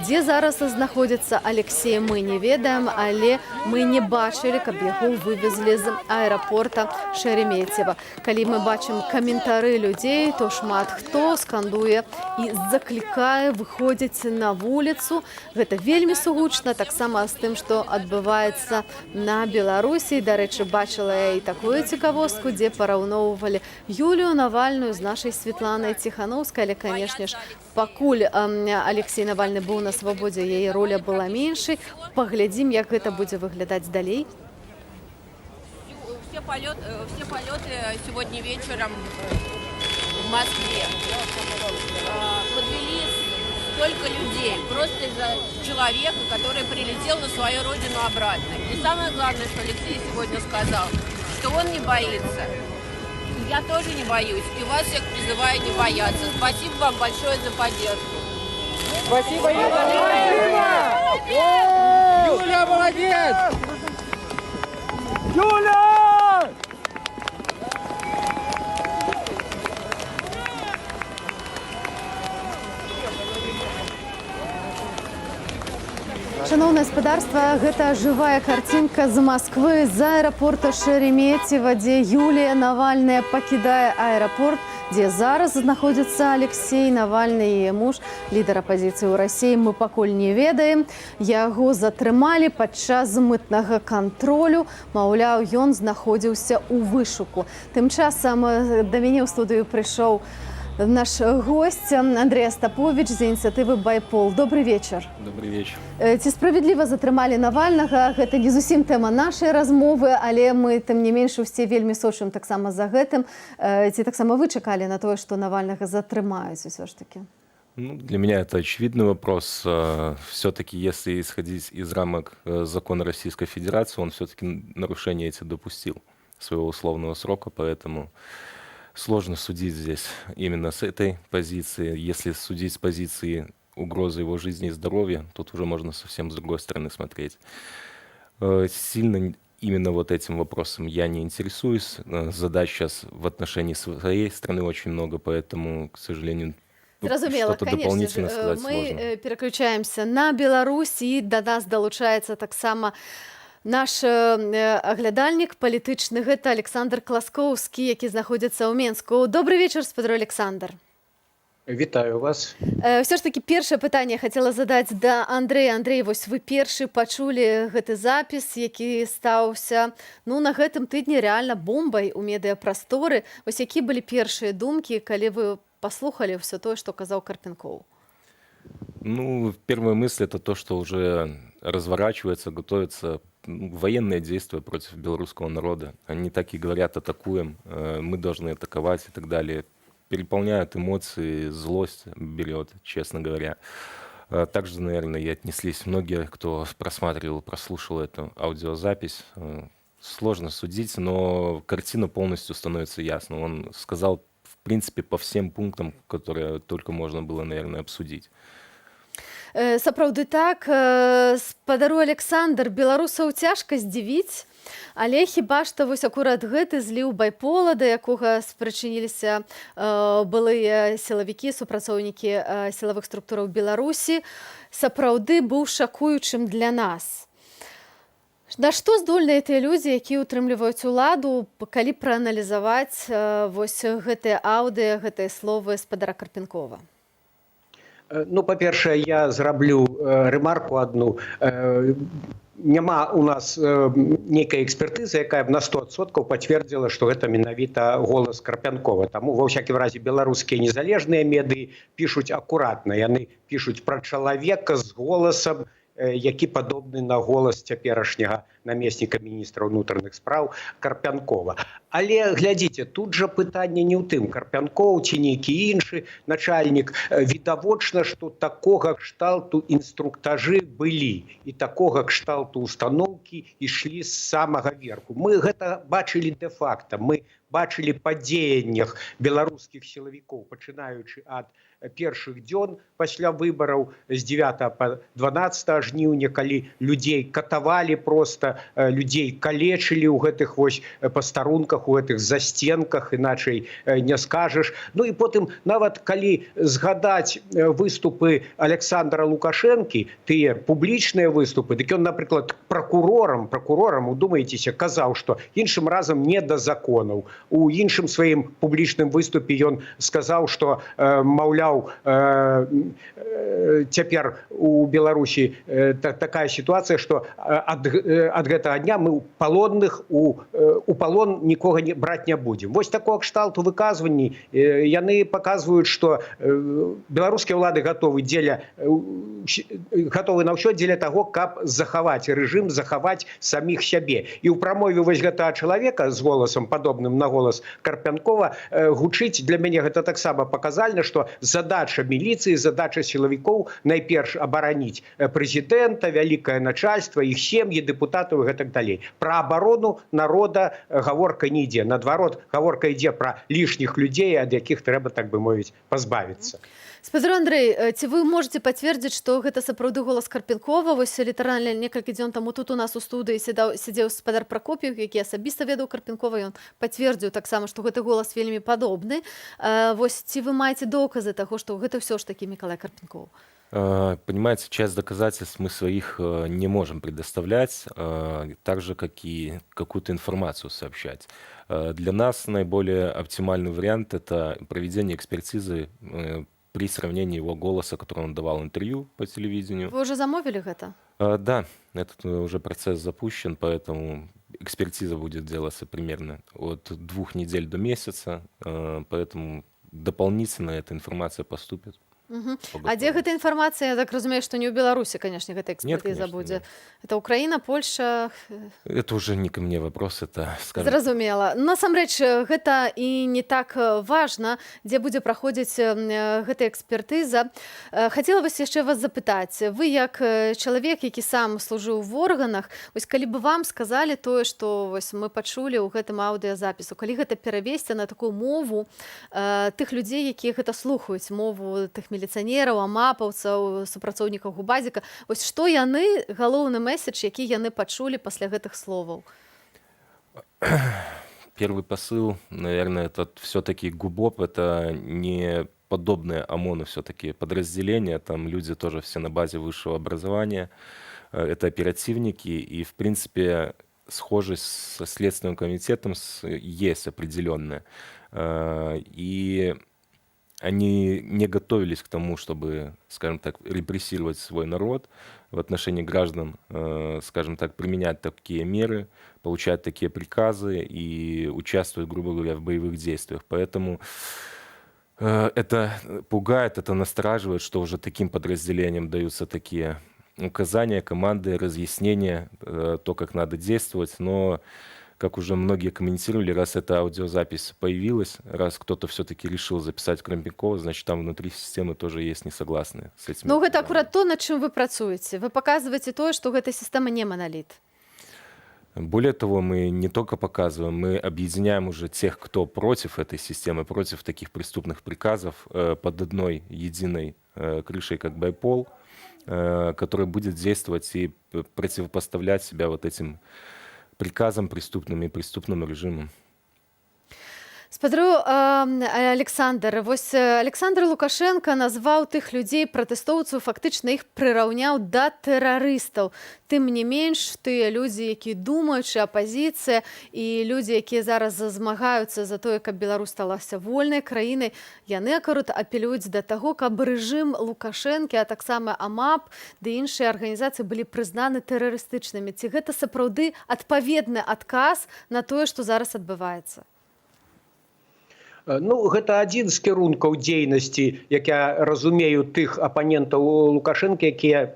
Дзе зараз знаходзіцца Алексей, мы не ведаем, але мы не бачылі, каб яго вывезлі з аэрапорта Шереметьева. Калі мы бачым каментары людзей, то шмат хто скандуе і заклікае выходзіць на вуліцу. Гэта вельмі сугучна, таксама з тым, што адбываецца на Беларусі. Дарэчы, бачыла я і такую цікавостку, дзе параўноўвалі Юлію Навальную з нашай Светланай Ціхановскай, але, канешне ж, пакуль Алексей Навальны быў на свабодзе, яе роля была меншай. Паглядзім, як гэта будзе выглядаць далей. Все полеты сегодня вечером в Москве подвели столько людей просто из-за человека, который прилетел на свою родину обратно. И самое главное, что Алексей сегодня сказал, что он не боится. Я тоже не боюсь. И вас всех призываю не бояться. Спасибо вам большое за поддержку. Спасибо, Юля! Юля, молодец! Юля! Шановное господарство, гэта жывая картинка з Москвы, з аэрапорта Шереметьева, дзе Юлія Навальная пакідае аэрапорт, дзе зараз знаходзіцца Алексей Навальны, яе муж, лідар апазіцыі ў Расіі. Мы пакуль не ведаем. Яго затрымалі падчас мытнага кантролю. Маўляў, ён знаходзіўся ў вышуку. Тым часам да мяне ў студыю прыйшоў наш гость Андрей Остапович з ініцыятывы «Байпол». Добрый вечер. Добрый вечер. Ці справядліва затрымалі Навальнага? Гэта не зусім тэма нашай размовы, але мы, тым не менш, усе вельмі сочым таксама за гэтым. Ці таксама вы чакалі на тое, што Навальнага затрымаюць усё ж таки? Для меня это очевидный вопрос. Все-таки, если исходить из рамок закона Российской Федерации, он все-таки нарушения эти допустил своего условного срока, поэтому сложно судить здесь именно с этой позиции. Если судить с позиции угрозы его жизни и здоровья, тут уже можно совсем с другой стороны смотреть. Сильно именно вот этим вопросом я не интересуюсь. Задач сейчас в отношении своей страны очень много, поэтому, к сожалению, что-то дополнительно сказать сложно. Мы переключаемся на Беларусь, и до нас долучается таксама наш аглядальнік палітычны, гэта Александр Класкоўскі, які знаходзіцца ў Менску. Добрый вечер, спадар Александр. Вітаю вас. Все ж таки першае пытанне хацела задаць да Андрэя. Андрэй, вось вы першы пачулі гэты запіс, які стаўся на гэтым тыдні рэальна бомбай у медыяпрасторы. Вось якія былі першыя думкі, калі вы паслухалі ўсё тое, што казаў Карпенкоў? Первая мысль — это то, что уже разворачивается, готовится военные действия против белорусского народа. Они так и говорят: атакуем, мы должны атаковать и так далее. Переполняют эмоции, злость берет, честно говоря. Также, наверное, и отнеслись многие, кто просматривал, прослушал эту аудиозапись. Сложно судить, но картина полностью становится ясной. Он сказал, в принципе, по всем пунктам, которые только можно было, наверное, обсудить. Сапраўды так, спадару Александр, беларусаў цяжка здзівіць, але хіба што вось акурат гэты зліў байпола, да якога спрычыніліся былыя сілавікі, супрацоўнікі сілавых структураў Беларусі, сапраўды быў шакуючым для нас. На што здольныя тыя людзі, якія ўтрымліваюць уладу, калі прааналізаваць вось гэтыя аўдыё, гэтыя словы спадара Карпенкова? Па-першае, я зраблю рэмарку адну. Няма у нас нейкай экспертызы, якая б на 100% пацвердзіла, што гэта менавіта голас Карпенкова. Таму, ва ўсякім разе, беларускія незалежныя медыі пішуць акуратна. Яны пішуць пра чалавека з голасам які падобны на голас цяперашняга намесніка міністра ўнутраных спраў Карпянкова. Але глядзіце, тут жа пытанне не ў тым, Карпянкоў ці нейкі іншы начальнік. Відавочна, што такога кшталту інструктажы былі і такога кшталту установкі ішлі з самага верху. Мы гэта бачылі дэ-факта, мы бачылі па дзеяннях беларускіх сілавікоў, пачынаючы ад першых дзён пасля выбараў з 9 па 12 жніўня, калі людзей катавалі проста, людзей калечылі ў гэтых вось пастарунках, у гэтых застенках, іначай не скажаш. Ну і потым нават калі згадаць выступы Александра Лукашэнкі, тыя публічныя выступы, дык ён, напрыклад, пракурорам, удумайцеся, казаў, што іншым разам не да законаў. У іншым сваім публічным выступе ён сказаў, што, маўляў, цяпер у Беларусі такая сітуацыя, што ад гэтага дня мы палонных у палон нікога браць не будзем. Вось такого кшталту выказванні яны паказваюць, што беларускія ўлады гатовы на ўсё дзеля таго, каб захаваць рэжым, захаваць саміх сябе. І ў прамове вось гэтага чалавека з голасам падобным на голас Карпянкова гучыць для мяне гэта таксама паказальна, што задача міліцыі, задача сілавікоў найперш абараніць прэзідэнта, вялікае начальства, іх сем'і, дэпутатаў і гэтак далей. Пра абарону народа гаворка не ідзе. Наадварот, гаворка ідзе пра лішніх людзей, ад якіх трэба, так бы мовіць, пазбавіцца. Спадар Андрэй, ці вы можете пацвердзіць, што гэта сапраўды голас Карпянкова? Вось літаральна некалькі дзён таму тут у нас у студыі сядзеў спадар Пракоп'еў, які асабіста ведаў Карпянкова, ён пацвердзіў таксама, што гэты голас вельмі падобны. Вось ці вы маеце доказы таго, што гэта ўсё ж такі Мікалай Карпянкоў? Понимаете, часть доказательств мы своих не можем предоставлять, так же, как и какую-то информацию сообщать. Для нас наиболее оптимальный вариант – это проведение экспертизы при сравнении его голоса, который он давал интервью по телевидению. Вы уже замовили это? Да, этот уже процесс запущен, поэтому экспертиза будет делаться примерно от 2 недель до месяца, поэтому дополнительно эта информация поступит. А дзе гэта інфармацыя? Я так разумею, што не ў Беларусі, канешне, гэта экспертыза будзе. Это Украіна, Польша? Это уже не ко мне вопрос, это, скажем... Зразумела. Насамрэч, гэта і не так важна, дзе будзе праходзіць гэта экспертыза. Хацела вас яшчэ вас запытаць. Вы, як чалавек, які сам служыў в органах, вось калі бы вам сказалі тое, што вось мы пачулі ў гэтым аўдыёзапісу, калі гэта перавесці на такую мову тых людзей, якія гэта слухаюць, мову тых міліцыянераў, амапаўцаў, супрацоўнікаў Губазіка. Вось што яны, галоўны месседж, які яны пачулі пасля гэтых словаў? Первый посыл, наверное, это все-таки ГУБОП, это не подобное ОМОНу все-таки подразделение, там люди тоже все на базе высшего образования, это оперативники, и, в принципе, схожесть со Следственным комитетом есть определенная. И они не готовились к тому, чтобы, скажем так, репрессировать свой народ в отношении граждан, скажем так, применять такие меры, получать такие приказы и участвовать, грубо говоря, в боевых действиях. Поэтому это пугает, это настораживает, что уже таким подразделениям даются такие указания, команды, разъяснения, то, как надо действовать. Но, как уже многие комментировали, раз эта аудиозапись появилась, раз кто-то все-таки решил записать Карпянкова, значит, там внутри системы тоже есть несогласные с этим. Ну, это аккурат то, над чем вы працуете. Вы показываете то, что эта система не монолит. Более того, мы не только показываем, мы объединяем уже тех, кто против этой системы, против таких преступных приказов под одной единой крышей, как байпол, который будет действовать и противопоставлять себя вот этим приказам преступным и преступному режиму. Спадару Александр, вось Александр Лукашенко назваў тых людзей пратэстоўцаў, фактычна іх прыраўняў да тэрарыстаў. Тым не менш, тыя людзі, якія думаючы, апазіцыя і людзі, якія зараз змагаюцца за тое, каб Беларусь сталася вольнай краінай, яны акурат апелююць да таго, каб рэжым Лукашэнкі, а таксама АМАП ды іншыя арганізацыі былі прызнаны тэрарыстычнымі. Ці гэта сапраўды адпаведны адказ на тое, што зараз адбываецца? Ну, гэта адзін з кірункаў дзейнасці, як я разумею, тых апанентаў Лукашэнка, якія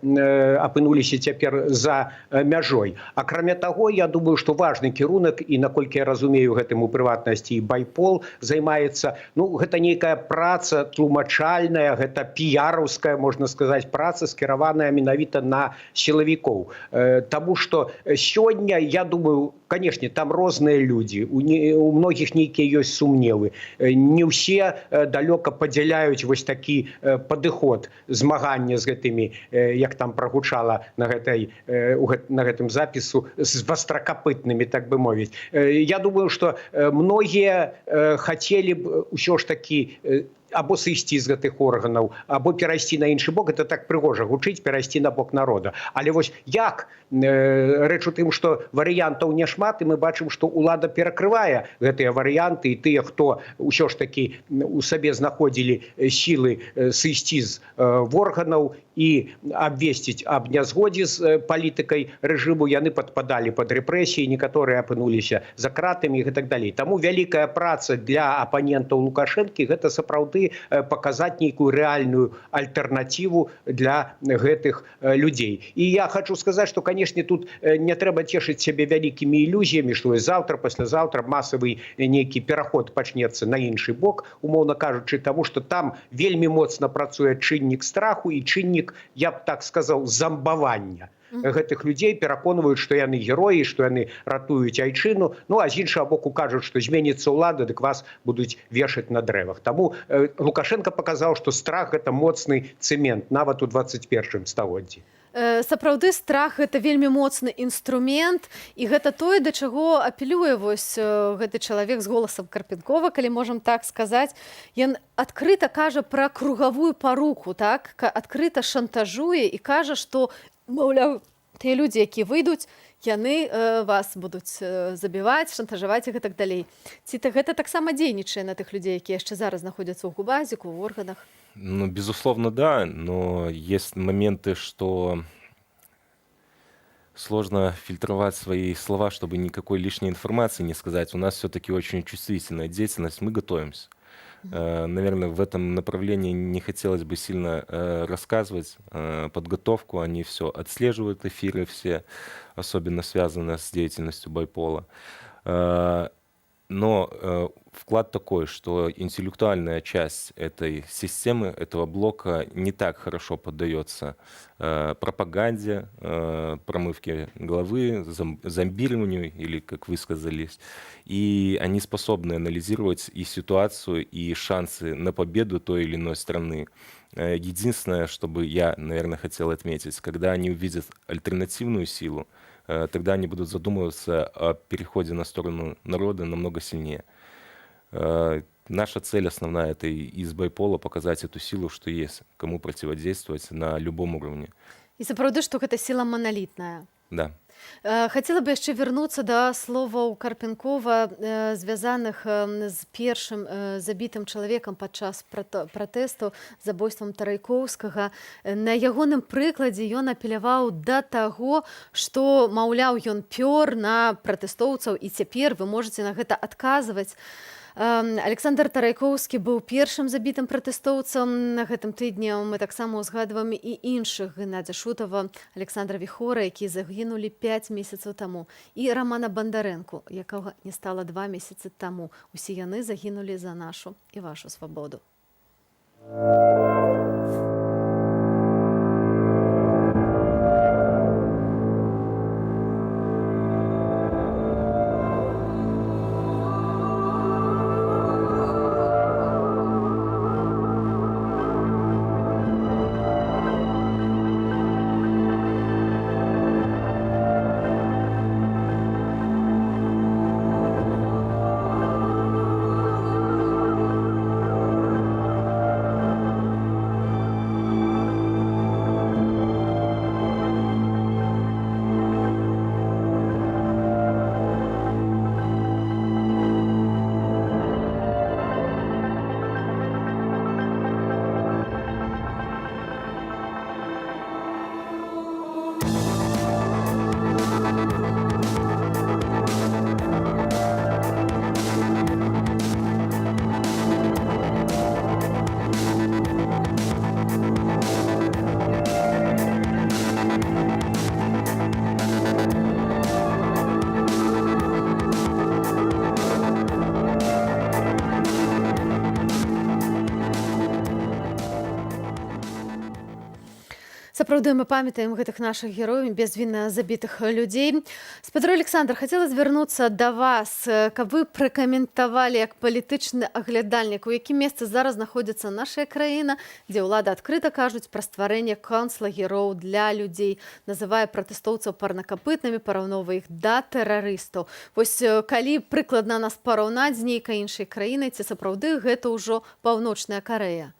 апынуліся цяпер за мяжой. Акрамя таго, я думаю, што важны кірунак, і наколькі я разумею, гэтым у прыватнасці і Байпол займаецца, ну, гэта нейкая праца тлумачальная, гэта піяраўская, можна сказаць, праца, скіраваная менавіта на сілавікоў. Таму што сёння, я думаю, канешне, там розныя людзі, у многіх нейкія ёсць сумневы. Не ўсе далёка падзяляюць вось такі падыход змагання з гэтымі, як там прагучала на гэтым запісу, з вастракапытнымі, так бы мовіць. Я думаю, што многія хацелі б усё ж такі або сысці з гэтых органаў, або перайсці на іншы бок. Это так прыгожа гучыць, перайсці на бок народа. Але вось як? Рэч у тым, што варыянтаў няшмат, і мы бачым, што ўлада перакрывае гэтыя варыянты, і тыя, хто ўсё ж такі у сабе знаходзілі сілы сысці з органаў і абвесціць аб нязгодзе з палітыкай рэжыму, яны падпадалі пад рэпрэсіі, некаторыя апынуліся за кратамі і так далей. Таму вялікая праца для апанентаў Лукашэнкі – гэта сапраўды паказаць нейкую рэальную альтэрнатыву для гэтых людзей. І я хочу сказаць, што, канешне, тут не трэба цешыць сябе вялікімі ілюзіямі, што заўтра, паслязаўтра масавы нейкі пераход пачнецца на іншы бок, умоўна кажучы, таму што там вельмі моцна працуе чыннік страху і чыннік, я б так сказаў, замбавання. Гэтых людзей пераконваюць, што яны героі, што яны ратуюць айчыну, ну а з іншага боку кажуць, што зменіцца ўлада, дык вас будуць вешаць на дрэвах. Таму Лукашенко паказаў, што страх – гэта моцны цэмент, нават у 21 стагоддзі. Сапраўды страх – гэта вельмі моцны інструмент, і гэта тое, да чаго апелюе вось гэты чалавек з голасам Карпенкова, калі можам так сказаць. Ён адкрыта кажа пра кругавую паруку, так? Адкрыта шантажуе і кажа, што, маўляў, тыя людзі, якія выйдуць, яны вас будуць забіваць, шантажаваць і гэтак далей. Ці гэта таксама дзейнічае на тых людзей, якія яшчэ зараз знаходзяцца ў губазіку, ў органах? Ну, безусловно, да, но есть моменты, что сложно фильтровать свои слова, чтобы никакой лишней информации не сказать. У нас все-таки очень чувствительная деятельность, мы готовимся. Наверное, в этом направлении не хотелось бы сильно рассказывать подготовку. Они все отслеживают, эфиры все, особенно связанные с деятельностью Байпола. Но вклад такой, что интеллектуальная часть этой системы, этого блока не так хорошо поддается пропаганде, промывке головы, зомбированию, или, как вы сказали, и они способны анализировать и ситуацию, и шансы на победу той или иной страны. Единственное, чтобы я, наверное, хотел отметить, когда они увидят альтернативную силу, тогда они будут задумываться о переходе на сторону народа намного сильнее. Наша цель основная – это из Байпола показать эту силу, что есть, кому противодействовать на любом уровне. І сапраўды, што гэта сіла маналітная. Да. Хацела бы яшчэ вярнуцца да словаў Карпенкова, звязаных з першым забітым чалавекам падчас пратэсту забойствам Тарайкоўскага. На ягоным прыкладзе ён апеляваў да таго, што, маўляў, ён пёр на пратэстоўцаў, і цяпер вы можаце на гэта адказваць. Александр Тарайкоўскі быў першым забітым пратэстоўцам. На гэтым тыдні мы таксама ўзгадваем і іншых: Геннадзя Шутава, Александра Віхора, якія загінулі 5 месяцаў таму, і Рамана Бандарэнку, якога не стала 2 месяцы таму. Усе яны загінулі за нашу і вашу свабоду. Сапраўды мы памятаем гэтых нашых герояў, безвінна забітых людзей. Спадар Александр, хацела звярнуцца да вас, каб вы пракаментавалі як палітычны аглядальнік, у якім месцы зараз знаходзіцца наша краіна, дзе ўлада адкрыта кажуць пра стварэнне концлагероў для людзей, называе пратэстоўцаў парнакапытнымі, параўноўвае іх да тэрарыстаў. Вось калі прыкладна нас параўнаць з нейкай іншай краінай, ці сапраўды гэта ўжо Паўночная Карэя?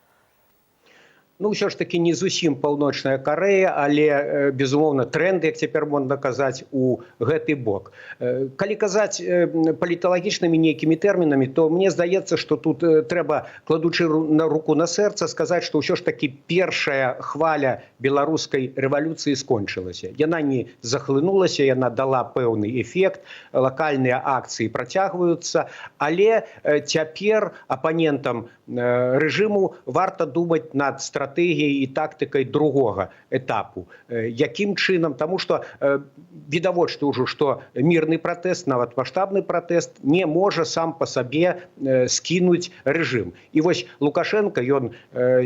Ну, ўсё ж таки не зусім Паўночная Карэя, але, безумоўна, тренд, як цяпер можна казаць, у гэты бок. Калі казаць паліталагічнымі нейкімі тэрмінамі, то мне здаецца, што тут трэба, кладучы руку на сэрца, сказаць, што ўсё ж таки першая хваля беларускай рэвалюцыі скончылася. Яна не захлынулася, яна дала пэўны эфект, лакальныя акцыі працягваюцца, але цяпер апанентам рэжыму варта думаць над стратэгіяй і тактыкай другога этапу. Якім чынам? Таму што відавочна ўжо, што мірны пратэст, нават маштабны пратэст не можа сам па сабе скінуць рэжым. І вось Лукашенко, ён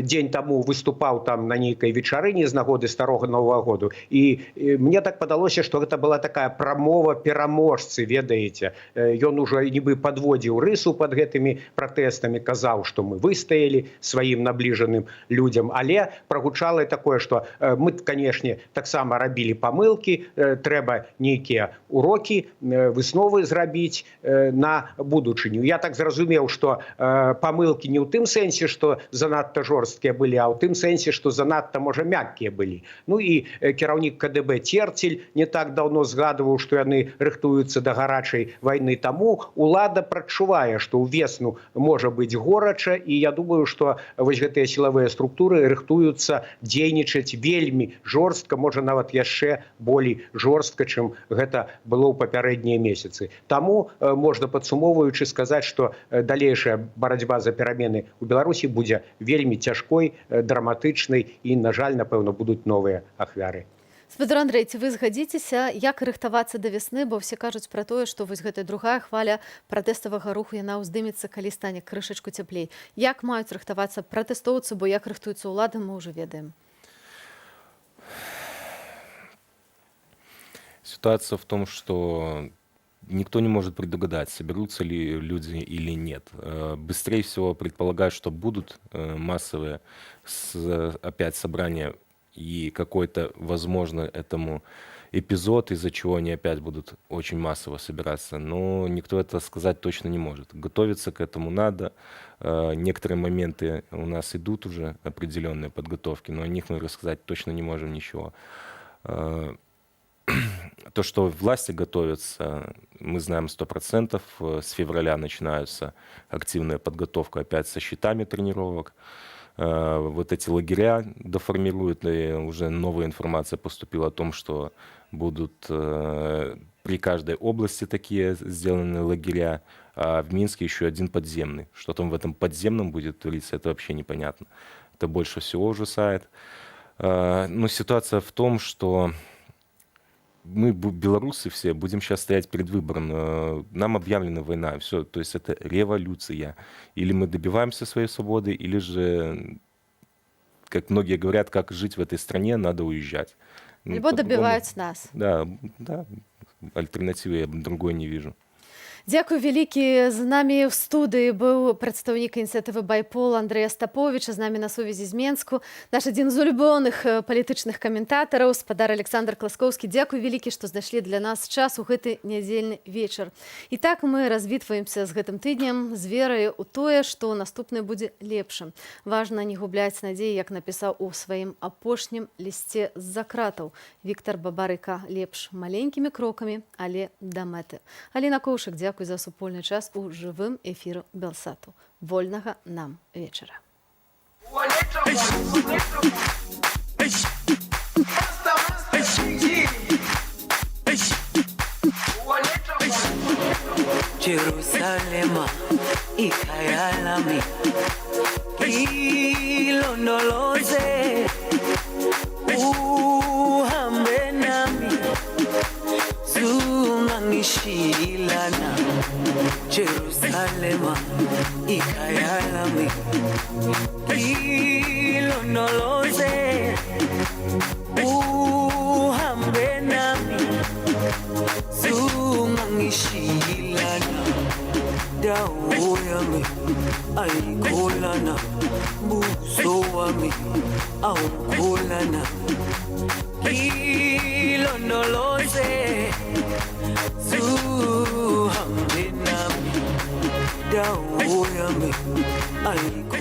дзень таму выступаў там на нейкай вечарыне з нагоды старога Новага году, і мне так падалося, што гэта была такая прамова пераможцы, ведаеце. Ён ужо нібы падводзіў рысу пад гэтымі пратэстамі, казаў, што мы выстаялі сваім набліжаным людзям, але прагучала такое, што мы, канешне, таксама рабілі памылкі, трэба нейкія урокі, высновы зрабіць на будучыню. Я так зразумеў, што памылкі не ў тым сэнсе, што занадта жорсткія былі, а ў тым сэнсе, што занадта, можа, мяккія былі. Ну і кіраўнік КДБ Церцель не так даўно згадываў, што яны рыхтуюцца да гарачай вайны. Таму улада прачувае, што ўвесну можа быць горача, і я думаю, што вось гэтыя сілавыя структуры рыхтуюцца дзейнічаць вельмі жорстка, можа нават яшчэ болей жорстка, чым гэта было ў папярэднія месяцы. Таму можна, падсумоўваючы, сказаць, што далейшая барацьба за перамены ў Беларусі будзе вельмі цяжкой, драматычнай і, на жаль, напэўна, будуць новыя ахвяры. Спадар Андрэй, ці вы згадзіцеся, як рыхтавацца да вясны, бо ўсе кажуць пра тое, што вось гэтая другая хваля пратэставага руху, яна ўздымецца, калі стане крышачку цяплей. Як маюць рыхтавацца пратэстоўцы, бо як рыхтуюцца ўлады, мы ўжо ведаем. Ситуация в том, что никто не может предугадать, соберутся ли люди или нет. Быстрее всего предполагают, что будут массовые опять собрания и какой-то, возможно, этому эпизод, из-за чего они опять будут очень массово собираться. Но никто это сказать точно не может. Готовиться к этому надо. Некоторые моменты у нас идут уже, определенные подготовки, но о них мы рассказать точно не можем ничего. То, что власти готовятся, мы знаем 100%. С февраля начинается активная подготовка опять со счетами тренировок. Вот эти лагеря доформируют, и уже новая информация поступила о том, что будут при каждой области такие сделаны лагеря, а в Минске еще один подземный. Что там в этом подземном будет твориться, это вообще непонятно. Это больше всего ужасает. Но ситуация в том, что мы, белорусы все, будем сейчас стоять перед выбором. Нам объявлена война. Все, то есть это революция. Или мы добиваемся своей свободы, или же, как многие говорят, как жить в этой стране, надо уезжать. Либо добиваются нас. Да, да. Альтернативы я другой не вижу. Дзякуй вялікі. З намі ў студыі быў прадстаўнік ініцыятывы «Байпол» Андрэй Астаповіч, з намі на сувязі з Менску. Наш адзін з улюбёных палітычных каментатараў, спадар Александр Класкоўскі. Дзякуй вялікі, што знайшлі для нас час у гэты нядзельны вечар. І так мы развітваемся з гэтым тыднем з верай у тое, што наступны будзе лепшым. Важна не губляць надзеі, як напісаў у сваім апошнім лісце з-за кратаў Віктар Бабарыка. Лепш маленькімі крокамі, але да мэты. Аліна Коўшык, дзякуй за супольны час у жывым эфіру Белсату. Вольнага нам вечара. Jerusalema ikayalami ilondoloze uhambe nami zungangishilana Jerusalema ikayalami khayalami ilondoloze uhambe nami zungangishilana dawo yami ayikholana buso wami awukholana ilondoloze zuhambe nami dawo yami ayikholana